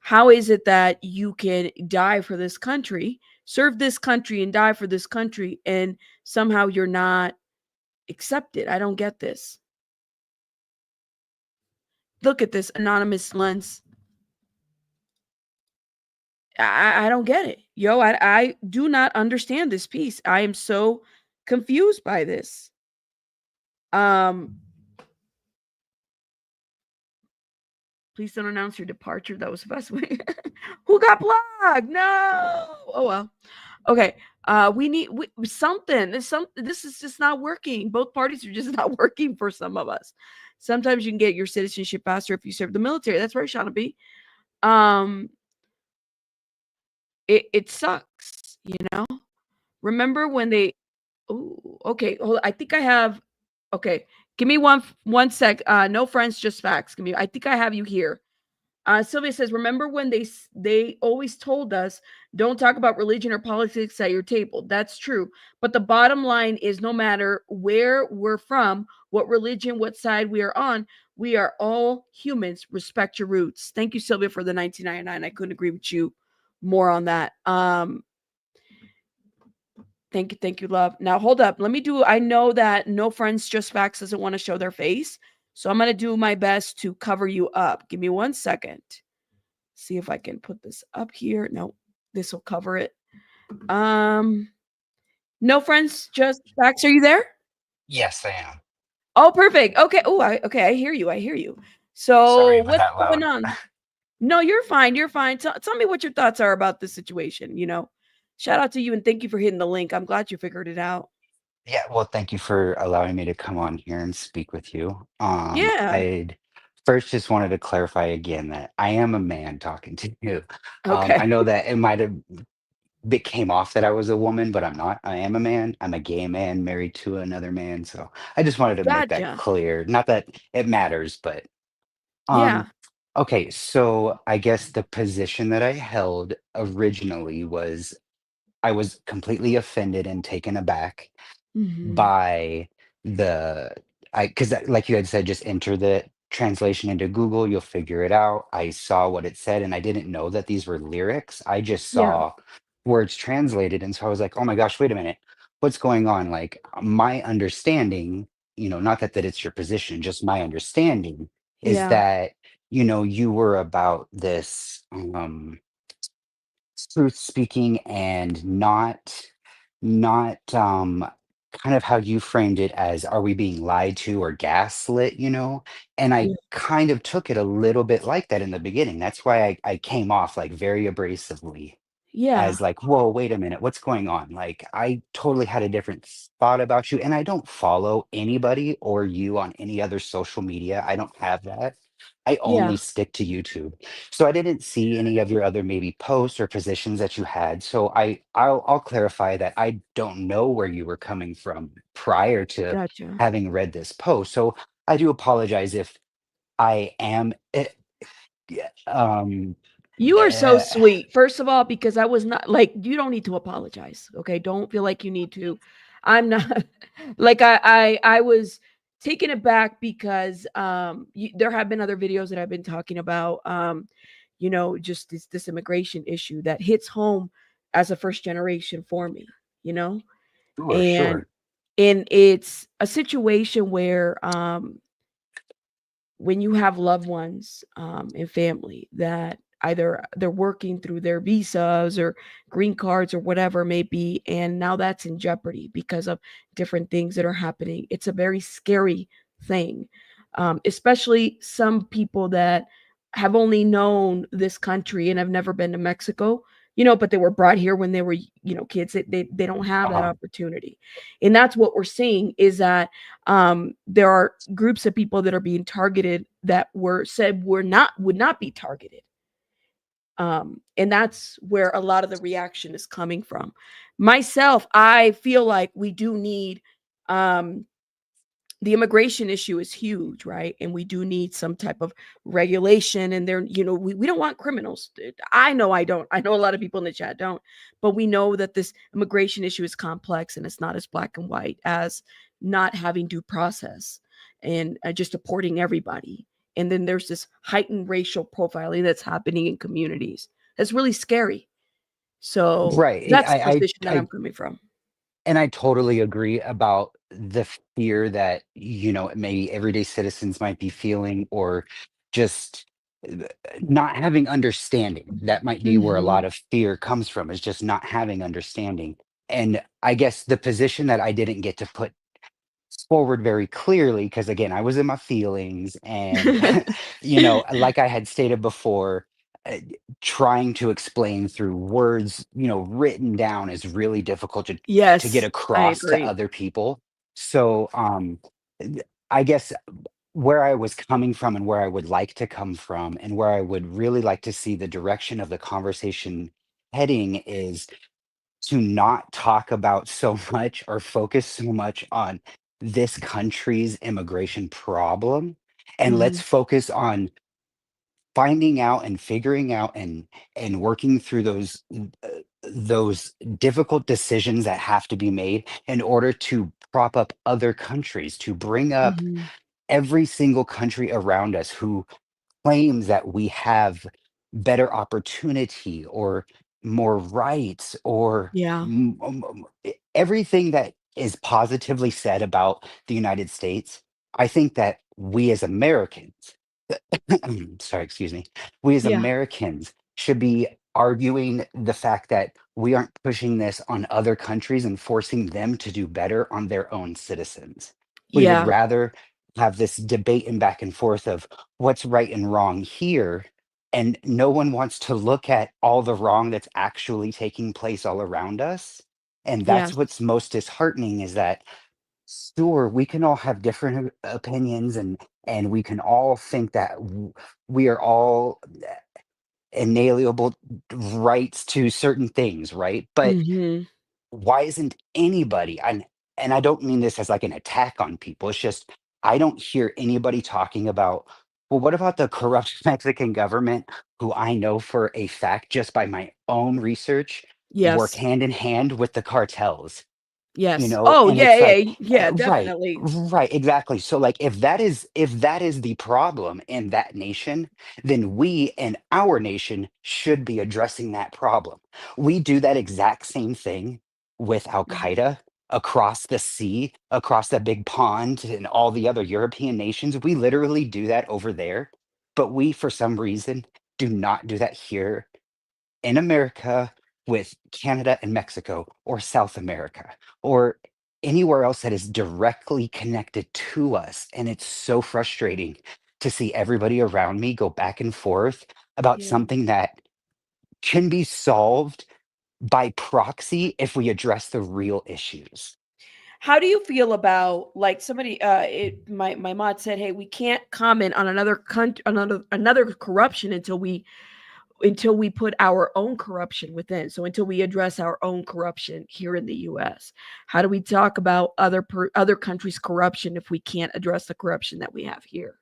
How is it that you can die for this country, serve this country, and die for this country, and somehow you're not accepted? I don't get this. Look at this anonymous lens. I don't get it. Yo, I do not understand this piece. I am so confused by this. Please don't announce your departure. That was the best way. Who got blocked? No. Oh well. Okay. We need something. This is just not working. Both parties are just not working for some of us. Sometimes you can get your citizenship faster if you serve the military. That's right, Shauna B. It sucks, Remember when they okay, hold on. I think I have okay. Give me one sec. No friends, just facts. I think I have you here. Sylvia says, remember when they always told us don't talk about religion or politics at your table. That's true. But the bottom line is no matter where we're from, what religion, what side we are on, we are all humans. Respect your roots. Thank you, Sylvia, for the 1999. I couldn't agree with you more on that. Thank you, love. Now hold up. I know that No Friends Just Facts doesn't want to show their face. So I'm going to do my best to cover you up. Give me 1 second. See if I can put this up here. No, this will cover it. No Friends Just Facts. Are you there? Yes, I am. Oh, perfect. Okay. Oh, I hear you. So Sorry about what's that going loud. on? No, you're fine. Tell me what your thoughts are about this situation. Shout out to you and thank you for hitting the link. I'm glad you figured it out. Yeah, well, thank you for allowing me to come on here and speak with you. Yeah. I'd first just wanted to clarify again that I am a man talking to you. Okay. I know that it might have it came off that I was a woman, but I'm not. I am a man. I'm a gay man married to another man. So I just wanted to make that Gotcha. clear. Not that it matters, but Yeah. um okay, so I guess the position that I held originally was I was completely offended and taken aback Mhm. by the because like you had said, just enter the translation into Google, you'll figure it out. I saw what it said and I didn't know that these were lyrics. I just Yeah. saw words translated. And so I was like, oh my gosh, wait a minute. What's going on? Like my understanding, not that it's your position, just my understanding is Yeah. that, you were about this truth speaking and not kind of how you framed it as are we being lied to or gaslit. And I Yeah. kind of took it a little bit like that in the beginning. That's why I came off like very abrasively Yeah. as like, whoa, wait a minute, what's going on? Like I totally had a different thought about you, and I don't follow anybody or you on any other social media. I don't have that. I only Yeah. stick to YouTube. So I didn't see any of your other maybe posts or positions that you had. So I'll clarify that I don't know where you were coming from prior to Gotcha. having read this post. So I do apologize if I am yeah, You are so eh, sweet. First of all, because I was not like you don't need to apologize. Okay. Don't feel like you need to. I'm not like I was taken aback because there have been other videos that I've been talking about just this immigration issue that hits home as a first generation for me, you know? Sure, And sure. it's a situation where when you have loved ones and family that either they're working through their visas or green cards or whatever it may be, and now that's in jeopardy because of different things that are happening. It's a very scary thing, especially some people that have only known this country and have never been to Mexico, but they were brought here when they were, kids. They don't have that Uh-huh. opportunity. And that's what we're seeing is that there are groups of people that are being targeted that were said would not be targeted. And that's where a lot of the reaction is coming from. Myself, I feel like we do need um, the immigration issue is huge, right? And we do need some type of regulation. And there, we don't want criminals. I know I don't. I know a lot of people in the chat don't, but we know that this immigration issue is complex and it's not as black and white as not having due process and just deporting everybody. And then there's this heightened racial profiling that's happening in communities. That's really scary. So Right. that's the position that I'm I coming from. and I totally agree about the fear that, maybe everyday citizens might be feeling, or just not having understanding. That might be where a Hmm. lot of fear comes from, is just not having understanding. And I guess the position that I didn't get to put forward very clearly, because again, I was in my feelings, and like I had stated before, uh, trying to explain through words, written down, is really difficult to get Yes, I across to agree. other people. So I guess where I was coming from, and where I would like to come from, and where I would really like to see the direction of the conversation heading, is to not talk about so much, or focus so much on this country's immigration problem, and let's Mhm. focus on finding out and figuring out, and working through those difficult decisions that have to be made in order to prop up other countries, to bring up Mhm. every single country around us who claims that we have better opportunity, or more rights, or Yeah. everything that is positively said about the United States. I think that we as Americans, sorry, excuse me, we as Yeah. Americans should be arguing the fact that we aren't pushing this on other countries and forcing them to do better on their own citizens. We would Yeah. rather have this debate and back and forth of what's right and wrong here. And no one wants to look at all the wrong that's actually taking place all around us. And that's Yes. what's most disheartening, is that sure, we can all have different opinions, and we can all think that we are all inalienable rights to certain things, right? But Mhm. why isn't anybody, and I don't mean this as like an attack on people, it's just I don't hear anybody talking about, well, what about the corrupt Mexican government, who I know for a fact, just by my own research, work Yes. hand in hand with the cartels? Yes. Oh, And yeah, it's like, yeah, yeah, right, definitely. right, exactly. So like, if that is the problem in that nation, then we in our nation should be addressing that problem. We do that exact same thing with Al Mhm. Qaeda across the sea, across the big pond, and all the other European nations. We literally do that over there, but we, for some reason, do not do that here in America, with Canada and Mexico, or South America, or anywhere else that is directly connected to us. And it's so frustrating to see everybody around me go back and forth about Yeah. something that can be solved by proxy if we address the real issues. How do you feel about like somebody my mod said, "Hey, we can't comment on another country another corruption until we put our own corruption within. So until we address our own corruption here in the US. How do we talk about other countries' corruption if we can't address the corruption that we have here?"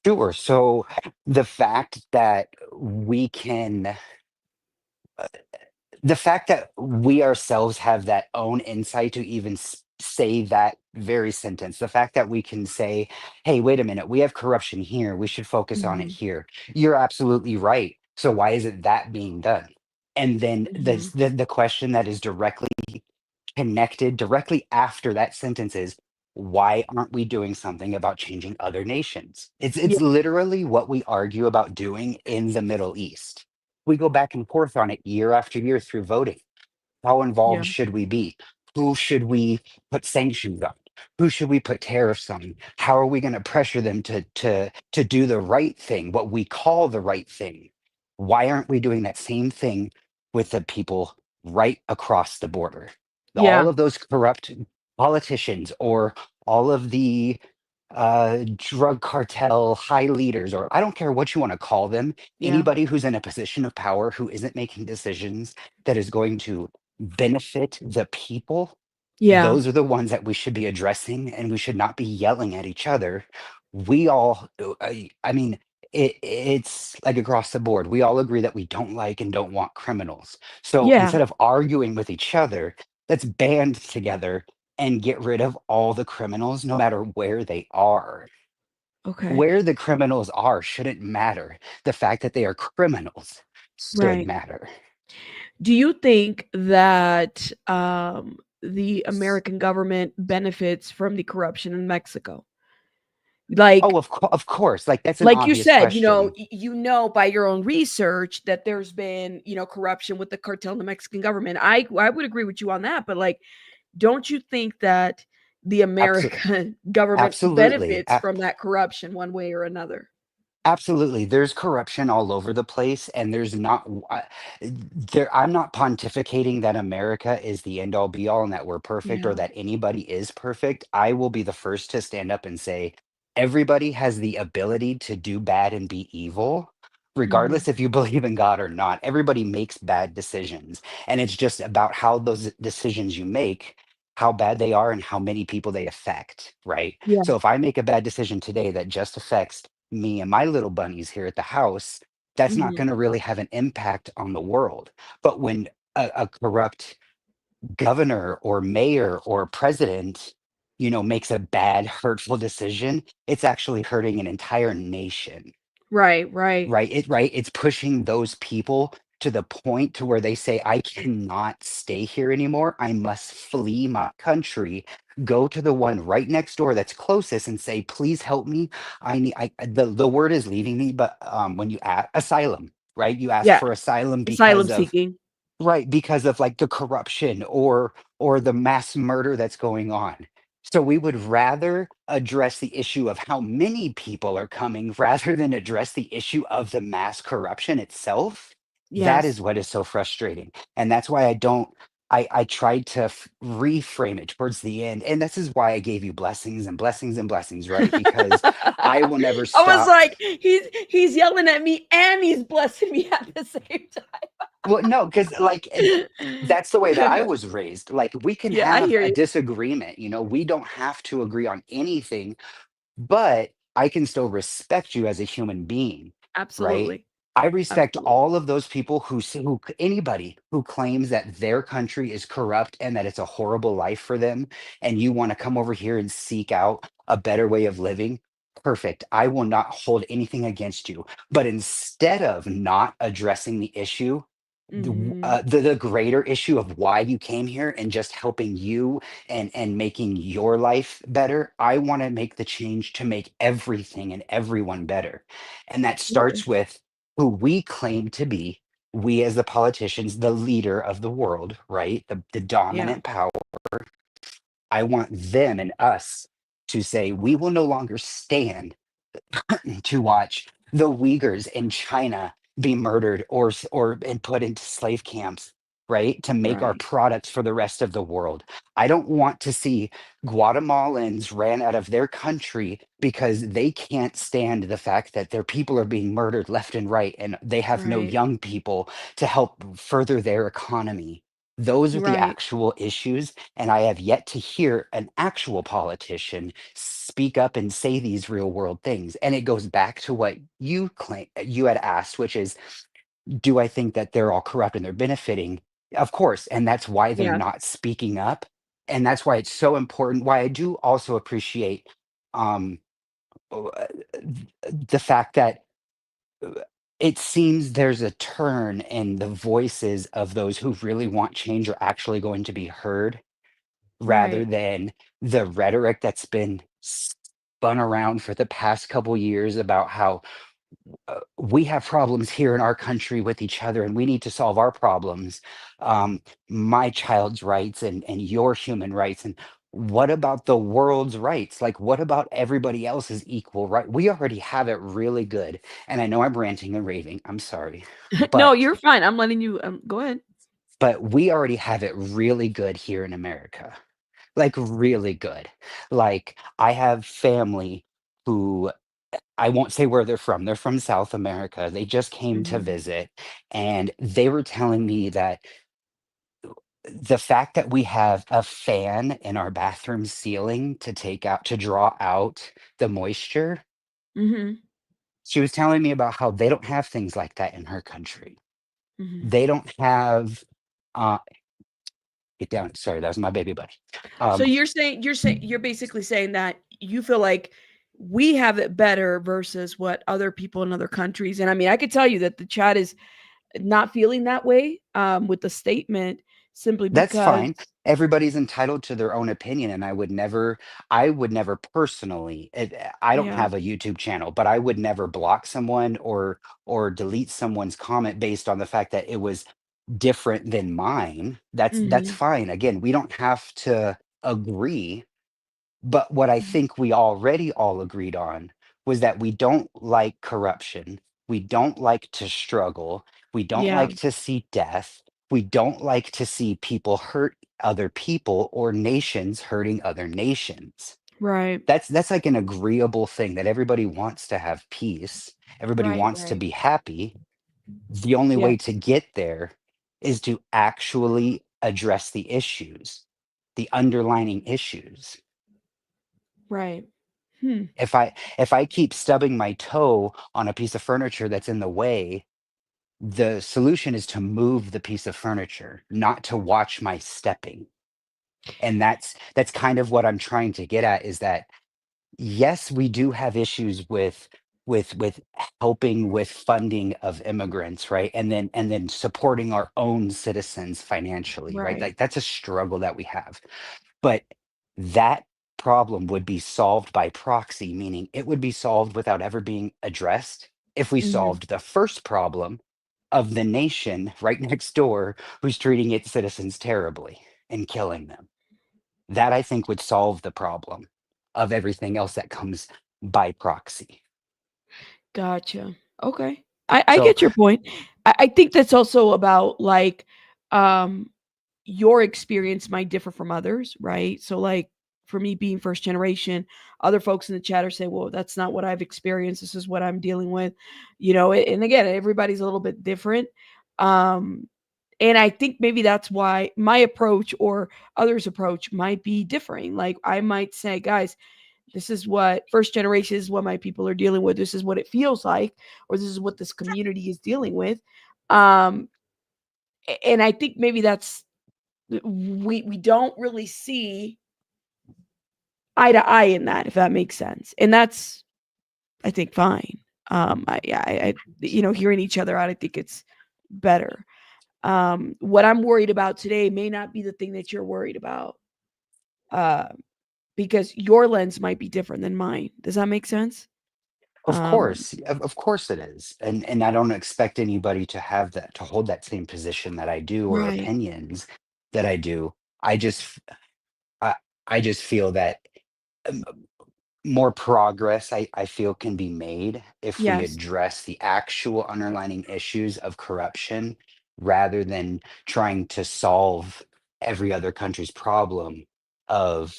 Sure. So the fact that we can the fact that we ourselves have that own insight to even say that very sentence, the fact that we can say, hey, wait a minute, we have corruption here, we should focus on it Mhm. here. You're absolutely right. So why isn't that being done? And then Mhm. the question that is directly connected directly after that sentence is, why aren't we doing something about changing other nations? Yeah. It's literally what we argue about doing in the Middle East. We go back and forth on it year after year through voting. How Yeah. involved should we be? Who should we put sanctions on? Who should we put tariffs on? How are we going to pressure them to do the right thing, what we call the right thing? Why aren't we doing that same thing with the people right across the border? Yeah. All of those corrupt politicians or all of the drug cartel high leaders, or I don't care what you want to call them, Yeah. anybody who's in a position of power who isn't making decisions that is going to benefit the people, Yeah. those are the ones that we should be addressing, and we should not be yelling at each other. We all, I mean, it's like across the board. We all agree that we don't like and don't want criminals. So Yeah. instead of arguing with each other, let's band together and get rid of all the criminals, no matter where they are. Okay. Where the criminals are shouldn't matter. The fact that they are criminals should Right. matter. Do you think that the American government benefits from the corruption in Mexico? Oh, Like, of course. Like that's an like you obvious said, question. you know by your own research that there's been, corruption with the cartel and the Mexican government. I would agree with you on that, but like, don't you think that the Absolutely. American government Absolutely. benefits from that corruption one way or another? Absolutely. There's corruption all over the place, and there's not there. I'm not pontificating that America is the end all be all and that we're perfect or Yeah. that anybody is perfect. I will be the first to stand up and say everybody has the ability to do bad and be evil, Mhm. regardless if you believe in God or not. Everybody makes bad decisions, and it's just about how those decisions you make, how bad they are, and how many people they affect, right? Yeah. So if I make a bad decision today that just affects me and my little bunnies here at the house, that's not Mhm. going to really have an impact on the world. But when a corrupt governor or mayor or president, makes a bad, hurtful decision, it's actually hurting an entire nation. Right, right. Right, it's pushing those people to the point to where they say, "I cannot stay here anymore. I must flee my country." Go to the one right next door that's closest and say, "Please help me. I need." The word is leaving me, but when you asylum, right? You ask Yeah. for asylum Asylum because of seeking. right, because of like the corruption or the mass murder that's going on. So we would rather address the issue of how many people are coming rather than address the issue of the mass corruption itself. That is Yes. what is so frustrating. And that's why I tried to reframe it towards the end. And this is why I gave you blessings and blessings and blessings, right? Because I will never I was stop. like, he's yelling at me and he's blessing me at the same Well, no, because like time. that's the way that I was raised. Like we can Yeah, I have hear a you. disagreement, we don't have to agree on anything, but I can still respect you as a human being, right? Absolutely. I respect Absolutely. all of those people anybody who claims that their country is corrupt and that it's a horrible life for them, and you want to come over here and seek out a better way of living. Perfect. I will not hold anything against you. But instead of not addressing the issue, Mhm. the greater issue of why you came here and just helping you and making your life better, I want to make the change to make everything and everyone better. And that starts Nice. with who we claim to be, we as the politicians, the leader of the world, right? The Yeah. dominant power. I want them and us to say we will no longer stand to watch the Uyghurs in China be murdered or and put into slave camps, right? To make our Right. products for the rest of the world. I don't want to see Guatemalans ran out of their country because they can't stand the fact that their people are being murdered left and right and they have no Right. young people to help further their economy. Those are the Right. actual issues, and I have yet to hear an actual politician speak up and say these real world things. And it goes back to what you had asked, which is, do I think that they're all corrupt and they're benefiting? Of course. And that's why they're Yeah. not speaking up. And that's why it's so important. Why I do also appreciate um, uh, the fact that it seems there's a turn in the voices of those who really want change are actually going to be heard rather Right. than the rhetoric that's been spun around for the past couple years about how we have problems here in our country with each other and we need to solve our problems. My child's rights and your human rights. And what about the world's rights? Like, what about everybody else's equal right? We already have it really good. And I know I'm ranting and raving. I'm sorry. No, But you're fine. I'm letting you go ahead. we already have it really good here in America. Like really good. Like I have family who I won't say where they're from. They're from South America. They just came to Mhm. visit, and they were telling me that the fact that we have a fan in our bathroom ceiling to draw out the moisture, Mhm. she was telling me about how they don't have things like that in her country. Mhm. They don't have uh get down. Sorry, that was my baby buddy. So Um, you're basically saying that you feel like we have it better versus what other people in other countries. And I mean, I could tell you that the chat is not feeling that way with the statement simply That's because fine. Everybody's entitled to their own opinion, and I would never personally. I don't yeah. have a YouTube channel, but I would never block someone or delete someone's comment based on the fact that it was different than mine. That's Mhm. fine. Again, we don't have to agree, but what I Mhm. think we already all agreed on was that we don't like corruption. We don't like to struggle. We don't Yeah. like to see death. We don't like to see people hurt other people or nations hurting other nations. Right. That's like an agreeable thing that everybody wants to have peace. Everybody Right, wants to right. be happy. The only way to Yes. get there is to actually address the issues, the underlining issues. Right. Hmm. If I keep stubbing my toe on a piece of furniture that's in the way, the solution is to move the piece of furniture, not to watch my stepping. And that's kind of what I'm trying to get at is that yes, we do have issues with helping with funding of immigrants, right? And then supporting our own citizens financially, right? Right. Like that's a struggle that we have. But that problem would be solved by proxy, meaning it would be solved without ever being addressed if we Mhm. solved the first problem of the nation right next door who's treating its citizens terribly and killing them. That I think would solve the problem of everything else that comes by proxy. Gotcha. Okay. I So, get your point. I think that's also about like um your experience might differ from others, right? So like for me being first generation, other folks in the chat are saying, well, that's not what I've experienced. This is what I'm dealing with. And again, everybody's a little bit different. Um and I think maybe that's why my approach or others' approach might be differing. Like I might say, guys, this is what first generation is what my people are dealing with. This is what it feels like, or this is what this community is dealing with. Um, and I think maybe that's we don't really see eye to eye in that, if that makes sense. And that's I think fine. Hearing each other out, I think it's better. What I'm worried about today may not be the thing that you're worried about. Uh, because your lens might be different than mine. Does that make sense? Um, of course it is. And I don't expect anybody to have that to hold that same position that I do or right. opinions that I do. I just I, I just feel that um, more progress I feel can be made if we Yes. address the actual underlining issues of corruption rather than trying to solve every other country's problem of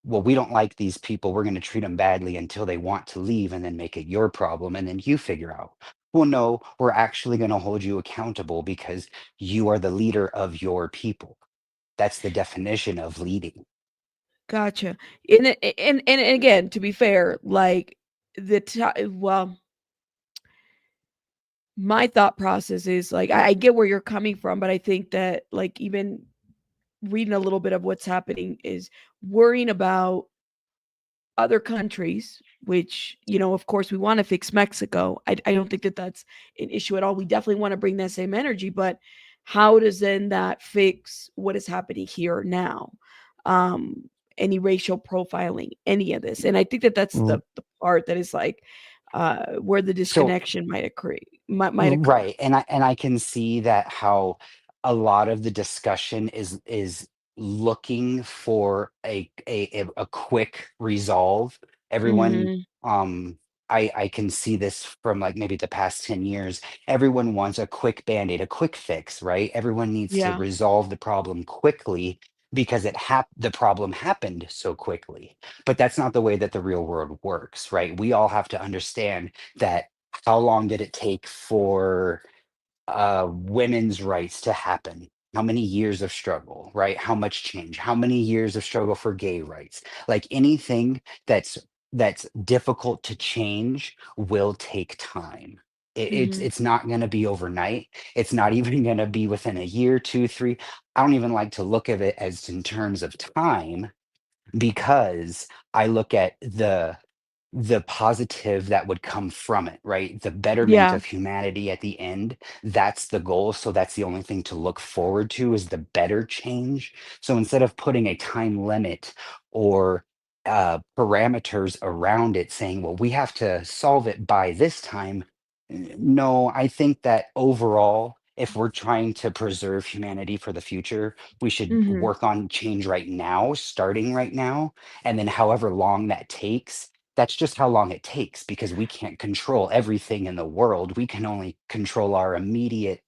well we don't like these people, we're going to treat them badly until they want to leave and then make it your problem and then you figure out well no, we're actually going to hold you accountable because you are the leader of your people. That's the definition of leading. Gotcha. And again, to be fair, like well, my thought process is like I get where you're coming from, but I think that like even reading a little bit of what's happening is worrying about other countries, which, you know, of course we want to fix Mexico. I don't think that that's an issue at all. We definitely want to bring that same energy, but how does then that fix what is happening here now? Any racial profiling, any of this. And I think that that's the part that is like where the So disconnection might occur. Might occur. right, and I can see that how a lot of the discussion is looking for a quick resolve. Everyone, Hmm. I can see this from like maybe the past 10 years. Everyone wants a quick band-aid, a quick fix, right? Everyone needs to Yeah. resolve the problem quickly because the problem happened so quickly. But that's not the way that the real world works, right? We all have to understand that how long did it take for women's rights to happen? How many years of struggle, right? How much change? How many years of struggle for gay rights? Like anything that's difficult to change will take time. Hmm. It's not going to be overnight. It's not even going to be within a year, two, three. I don't even like to look at it as in terms of time because I look at the positive that would come from it, right? The betterment Yeah. of humanity at the end. That's the goal. So that's the only thing to look forward to is the better change. So instead of putting a time limit or parameters around it saying, well, we have to solve it by this time. No, I think that overall, if we're trying to preserve humanity for the future, we should Hmm. work on change right now, starting right now. And then however long that takes, that's just how long it takes because we can't control everything in the world. We can only control our immediate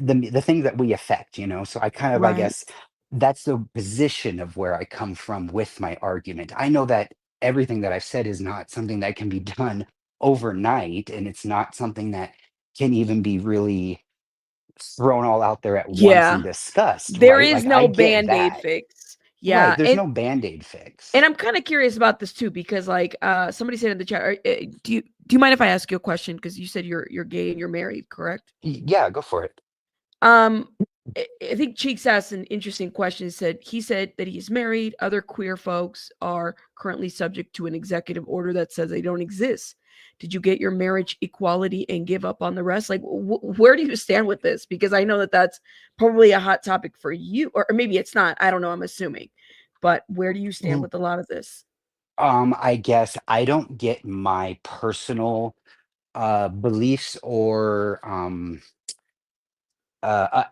the things that we affect, you know. So I kind of, I Right. guess, that's the position of where I come from with my argument. I know that everything that I've said is not something that can be done overnight, and it's not something that can even be really thrown all out there at once and Yeah. discussed, There right? is Like I no get band-aid that. fix. Right. Yeah. There's no band-aid And fix. I'm kind of curious about this too because like somebody said in the chat, do you mind if I ask you a question? Because you said you're gay and you're married, correct? Yeah, go for it. Um, I think Cheeks asked an interesting question. He said that he's married. Other queer folks are currently subject to an executive order that says they don't exist. Did you get your marriage equality and give up on the rest? Like, where do you stand with this? Because I know that that's probably a hot topic for you, or maybe it's not. I don't know. I'm assuming, but where do you stand with a lot of this? I guess I don't get my personal beliefs or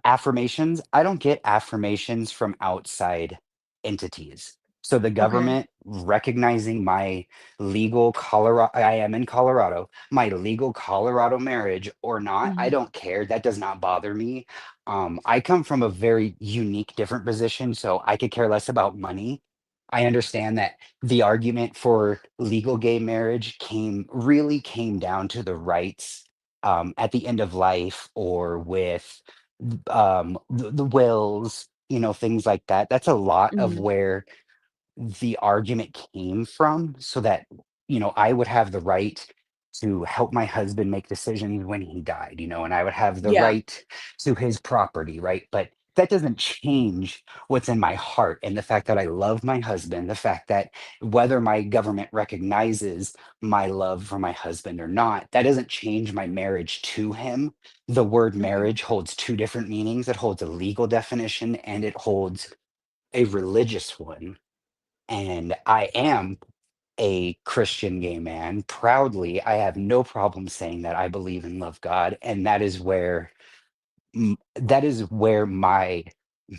affirmations. I don't get affirmations from outside entities. So the Okay. government recognizing my legal Colorado, I am in Colorado, my legal Colorado marriage or not, I Hmm. don't care. That does not bother me. I come from a very unique, different position, so I could care less about money. I understand that the argument for legal gay marriage came down to the rights at the end of life or with the wills, you know, things like that. That's a lot of Hmm. where the argument came from so that, you know, I would have the right to help my husband make decisions when he died, you know, and I would have the Yeah. right to his property, right? But that doesn't change what's in my heart and the fact that I love my husband, the fact that whether my government recognizes my love for my husband or not, that doesn't change my marriage to him. The word Okay. marriage holds two different meanings. It holds a legal definition and it holds a religious one, and I am a Christian gay man. Proudly, I have no problem saying that I believe and love God, and that is where my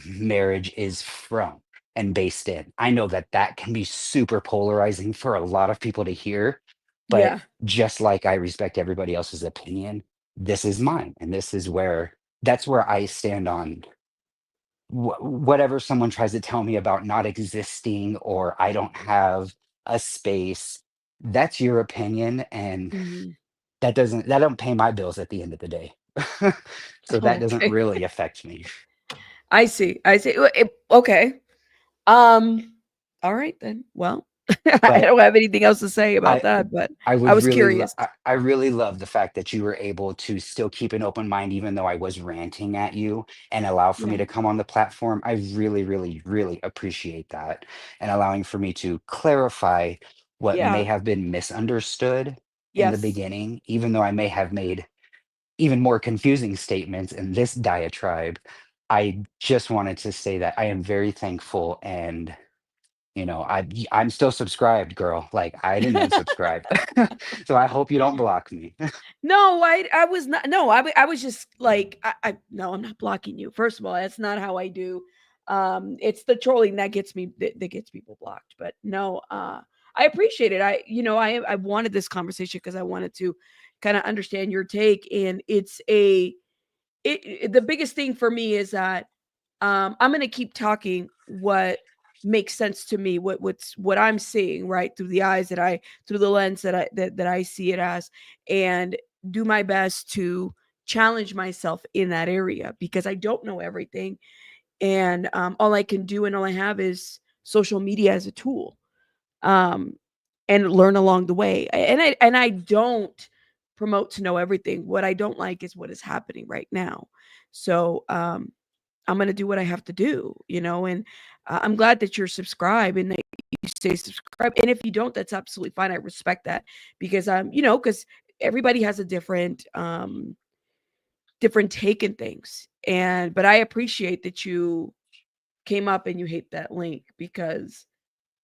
marriage is from and based in. I know that that can be super polarizing for a lot of people to hear, but Yeah. just like I respect everybody else's opinion, this is mine, and that's where I stand on whatever someone tries to tell me about not existing or I don't have a space, that's your opinion, and Hmm. that don't pay my bills at the end of the day. So that doesn't Okay. really affect me. I see. I see. Okay. Um. All right then. Well, I But don't have anything else to say about I that, but I I would was really curious. I really love the fact that you were able to still keep an open mind even though I was ranting at you and allow for me Yeah. to come on the platform. I really, really, really appreciate that and allowing for me to clarify what may Yeah. have been misunderstood in the Yes. beginning, even though I may have made even more confusing statements in this diatribe. I just wanted to say that I am very thankful and I'm still subscribed, girl. Like I didn't unsubscribe. So I hope you don't block me. No, I was not. No, I was just like, I no, I'm not blocking you. First of all, that's not how I do. It's the trolling that gets me, that gets people blocked. But no, I appreciate it. I wanted this conversation because I wanted to kind of understand your take, and the biggest thing for me is that I'm going to keep talking what makes sense to me, what I'm seeing, right, through the eyes that I through the lens that I see it as, and do my best to challenge myself in that area because I don't know everything, and all I can do and all I have is social media as a tool, um, and learn along the way. And I don't promote to know everything. What I don't like is what is happening right now. So I'm going to do what I have to do, and I'm glad that you're subscribed and that you stay subscribed. And if you don't, that's absolutely fine. I respect that because because everybody has a different take in things. But I appreciate that you came up and you hate that link because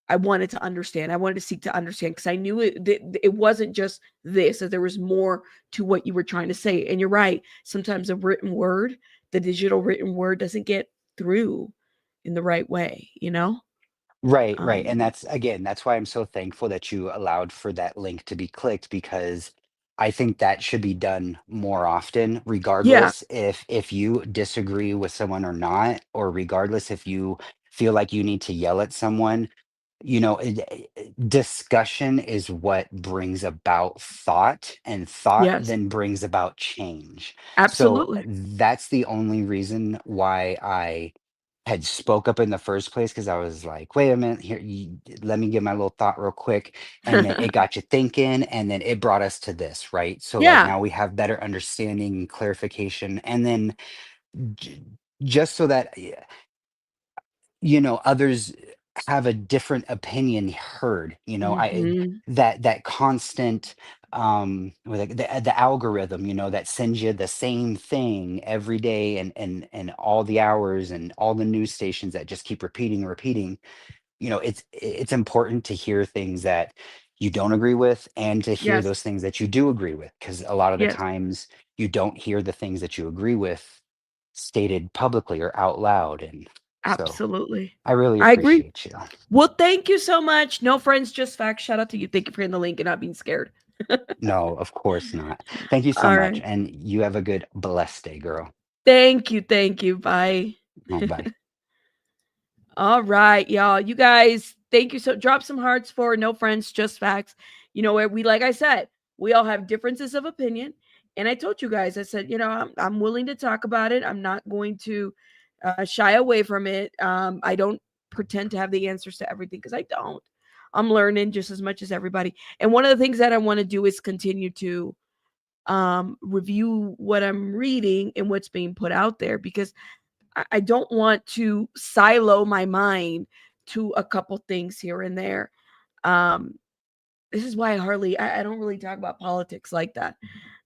I wanted to understand. I wanted to seek to understand because I knew it wasn't just this, that there was more to what you were trying to say. And you're right. Sometimes the digital written word doesn't get through in the right way, Right, right. And Um, that's why I'm so thankful that you allowed for that link to be clicked because I think that should be done more often, yeah. regardless if you disagree with someone or not, or regardless if you feel like you need to yell at someone. Discussion is what brings about thought, and thought Yes. then brings about change. So Absolutely. that's the only reason why I had spoke up in the first place because I was like, wait a minute here, let me get my little thought real quick. And then it got you thinking, and then it brought us to this, right? So like Yeah. now we have better understanding and clarification. And then j- just so that others have a different opinion heard. Mhm. That constant like the algorithm that sends you the same thing every day, and all the hours and all the news stations that just keep repeating and repeating. It's important to hear things that you don't agree with and to hear Yes. those things that you do agree with, because a lot of the Yes. times you don't hear the things that you agree with stated publicly or out loud. And so Absolutely. I really I agree. appreciate you. Well, thank you so much. No friends, just facts. Shout out to you. Thank you for hitting the link and not being scared. No, of course not. Thank you so All much. right. And you have a good, blessed day, girl. Thank you. Thank you. Bye. Oh, bye. All right, y'all. You guys, thank you. So drop some hearts for no friends, just facts. Where like I said, we all have differences of opinion. And I told you guys, I said, I'm willing to talk about it. I'm not going to shy away from it. I don't pretend to have the answers to everything because I don't. I'm learning just as much as everybody. And one of the things that I want to do is continue to review what I'm reading and what's being put out there because I don't want to silo my mind to a couple things here and there. Um, this is why I don't really talk about politics like that.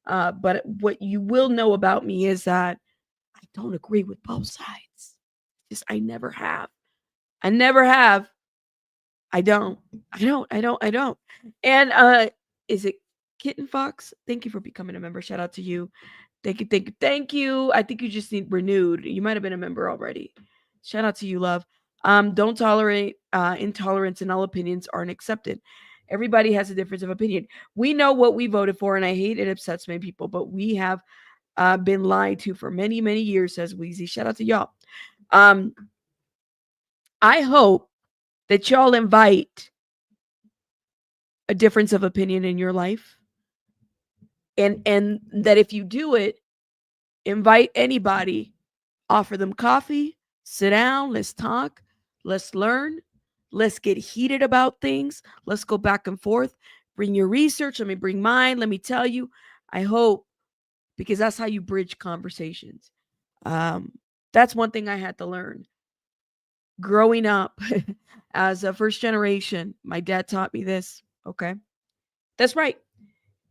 But what you will know about me is that I don't agree with both sides. Just I never have. I never have. I don't. I don't. And is it Kitten Fox? Thank you for becoming a member. Shout out to you. Thank you, thank you, thank you. I think you just need renewed. You might have been a member already. Shout out to you, love. Don't tolerate intolerance, and all opinions aren't accepted. Everybody has a difference of opinion. We know what we voted for, and I hate it upsets many people, but we have been lied to for many, many years, says Wheezy. Shout out to y'all. Um, I hope that y'all invite a difference of opinion in your life. And that if you do it, invite anybody, offer them coffee, sit down, let's talk, let's learn, Let's get heated about things. Let's go back and forth. Bring your research. Let me bring mine. Let me tell you. I hope, because that's how you bridge conversations. That's one thing I had to learn growing up as a first generation. My dad taught me this. Okay. That's right.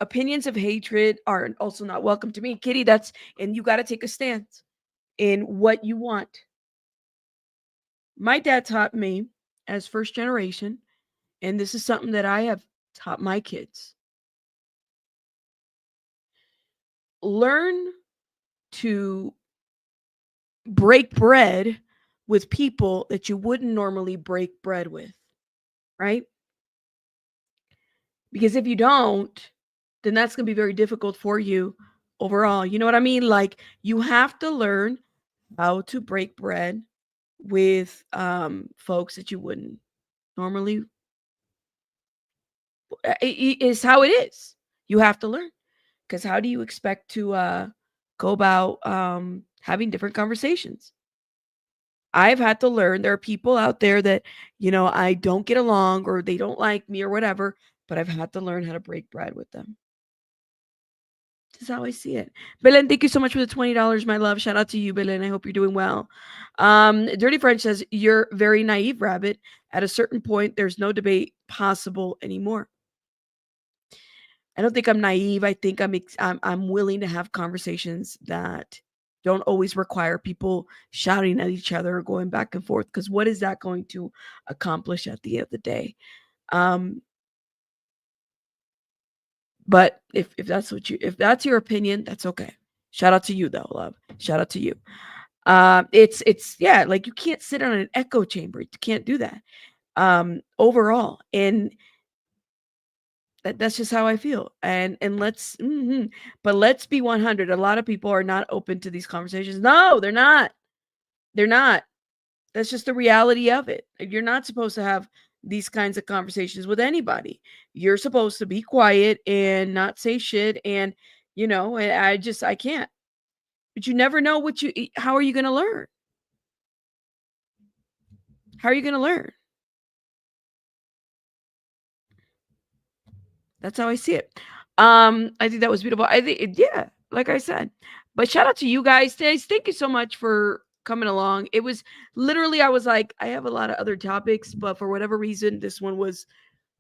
Opinions of hatred are also not welcome to me. Kitty, and you got to take a stance in what you want. My dad taught me as first generation, and this is something that I have taught my kids. Learn to break bread with people that you wouldn't normally break bread with, right? Because if you don't, then that's going to be very difficult for you overall. You know what I mean? Like, you have to learn how to break bread with folks that you wouldn't normally. It is how it is. You have to learn, because how do you expect to go about having different conversations? I've had to learn there are people out there that, I don't get along or they don't like me or whatever, but I've had to learn how to break bread with them. This is how I see it. Belen, thank you so much for the $20, my love. Shout out to you, Belen. I hope you're doing well. Dirty French says, you're very naive, Rabbit. At a certain point, there's no debate possible anymore. I don't think I'm naive. I think I'm willing to have conversations that don't always require people shouting at each other or going back and forth, because what is that going to accomplish at the end of the day? But if that's your opinion, that's okay. Shout out to you though, love. Shout out to you. It's yeah, like, you can't sit on an echo chamber. You can't do that. Overall, and that's just how I feel. And but let's be 100. A lot of people are not open to these conversations. No, they're not. They're not. That's just the reality of it. You're not supposed to have these kinds of conversations with anybody. You're supposed to be quiet and not say shit. And, I can't. But you never know how are you going to learn? How are you going to learn? That's how I see it. I think that was beautiful. I think, yeah, like I said. But shout out to you guys today. Thank you so much for coming along. It was literally, I was like, I have a lot of other topics, but for whatever reason, this one was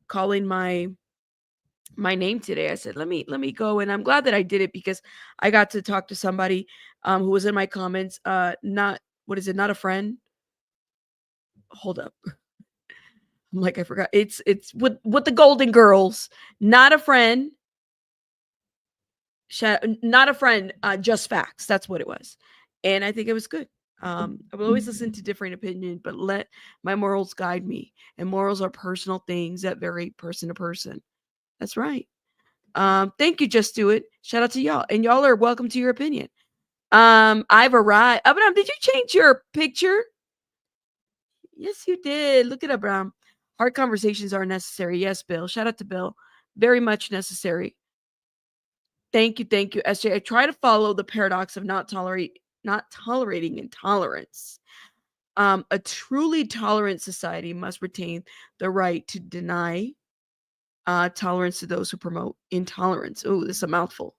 calling my name today. I said, let me go. And I'm glad that I did it, because I got to talk to somebody who was in my comments. Not a friend? Hold up. I'm like, I forgot. It's with the Golden Girls. Not a friend. Not a friend. Just facts. That's what it was. And I think it was good. I will always listen to different opinion, but let my morals guide me. And morals are personal things that vary person to person. That's right. Thank you, Just Do It. Shout out to y'all. And y'all are welcome to your opinion. I've arrived. Abraham, did you change your picture? Yes, you did. Look at Abraham. Hard conversations are necessary. Yes, Bill. Shout out to Bill. Very much necessary. Thank you, SJ. I try to follow the paradox of not tolerating intolerance. A truly tolerant society must retain the right to deny tolerance to those who promote intolerance. Oh, this is a mouthful.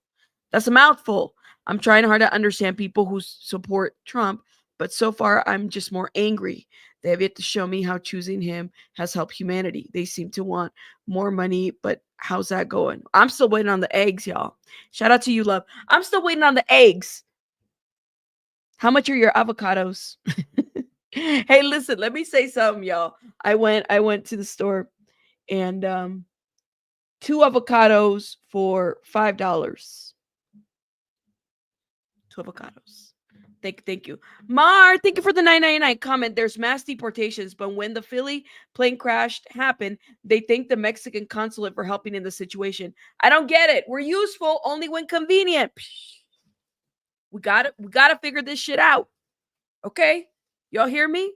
That's a mouthful. I'm trying hard to understand people who support Trump, but so far I'm just more angry. They have yet to show me how choosing him has helped humanity. They seem to want more money, but how's that going? I'm still waiting on the eggs, y'all. Shout out to you, love. I'm still waiting on the eggs. How much are your avocados? Hey, listen, let me say something, y'all. I went to the store, and 2 avocados for $5. 2 avocados. Thank you. Mar, thank you for the $9.99 comment. There's mass deportations, but when the Philly plane crash happened, they thanked the Mexican consulate for helping in the situation. I don't get it. We're useful only when convenient. We gotta figure this shit out. Okay? Y'all hear me?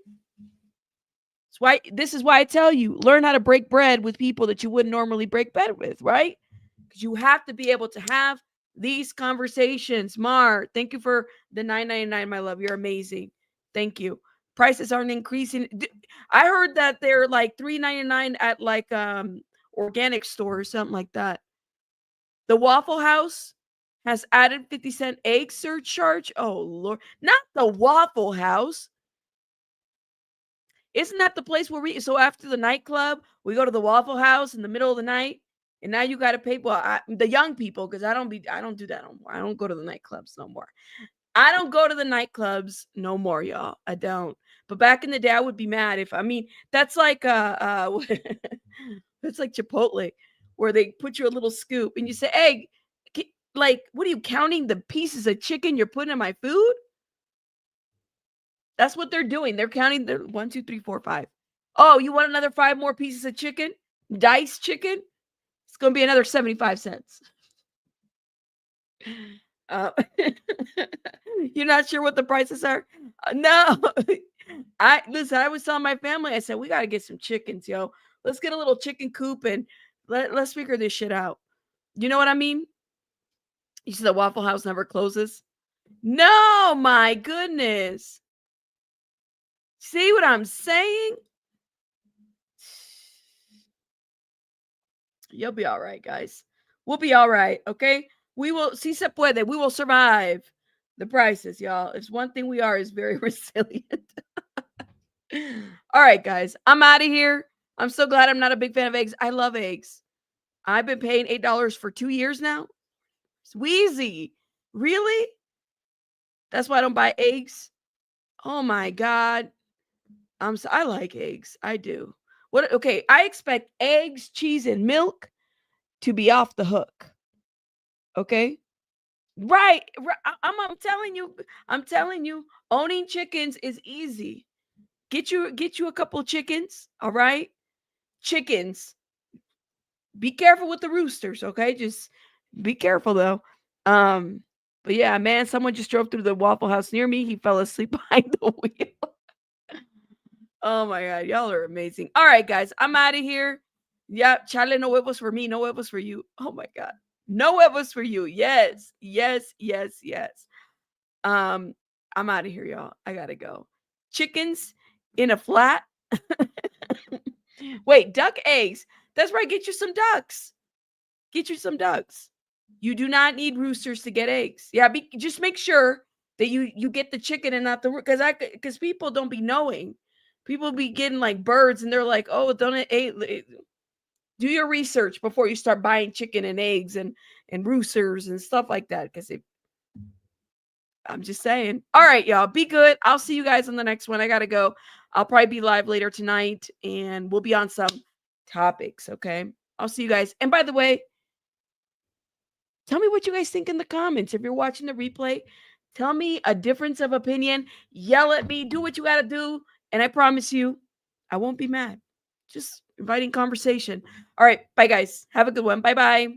This is why I tell you, learn how to break bread with people that you wouldn't normally break bread with, right? Because you have to be able to have these conversations. Mar, thank you for the $9.99, my love. You're amazing. Thank you. prices aren't increasing. I heard that they're like $3.99 at like organic store or something like that. The Waffle House has added 50-cent egg surcharge. Oh Lord, not the Waffle House. Isn't that the place where so after the nightclub, we go to the Waffle House in the middle of the night, and now you got to pay. Well, the young people, because I don't do that no more. I don't go to the nightclubs no more. I don't go to the nightclubs no more, y'all. I don't. But back in the day, I would be mad if, that's like it's like Chipotle, where they put you a little scoop and you say, "Hey, like, what are you counting the pieces of chicken you're putting in my food?" That's what they're doing. They're counting the 1, 2, 3, 4, 5. Oh, you want another 5 more pieces of chicken? Diced chicken? It's going to be another 75 cents. You're not sure what the prices are? No. I was telling my family, I said, we got to get some chickens, yo. Let's get a little chicken coop and let's figure this shit out. You know what I mean? You see the Waffle House never closes? No, my goodness. See what I'm saying? You'll be all right, guys. We'll be all right, okay? We will, si se puede, we will survive the prices, y'all. It's one thing we are is very resilient. All right, guys, I'm out of here. I'm so glad I'm not a big fan of eggs. I love eggs. I've been paying $8 for 2 years now. Sweezy. Really? That's why I don't buy eggs? Oh my God. I like eggs. I do. What? Okay, I expect eggs, cheese, and milk to be off the hook. Okay? Right. I'm telling you, owning chickens is easy. Get you a couple of chickens, all right? Chickens. Be careful with the roosters, okay? Just be careful though. But yeah, man, someone just drove through the Waffle House near me. He fell asleep behind the wheel. Oh my God, y'all are amazing. All right, guys, I'm out of here. Yeah, chale, no huevos for me, no huevos for you. Oh my God, no huevos for you. Yes, yes, yes, yes. I'm out of here, y'all. I gotta go. Chickens in a flat. Wait, duck eggs. That's right. Get you some ducks. Get you some ducks. You do not need roosters to get eggs. Yeah, just make sure that you get the chicken and not the because people don't be knowing. People be getting like birds and they're like, oh, don't it do your research before you start buying chicken and eggs and roosters and stuff like that. Because I'm just saying. All right, y'all, be good. I'll see you guys on the next one. I gotta go. I'll probably be live later tonight and we'll be on some topics. Okay. I'll see you guys. And by the way, tell me what you guys think in the comments. If you're watching the replay, tell me a difference of opinion. Yell at me. Do what you got to do. And I promise you, I won't be mad. Just inviting conversation. All right. Bye, guys. Have a good one. Bye-bye.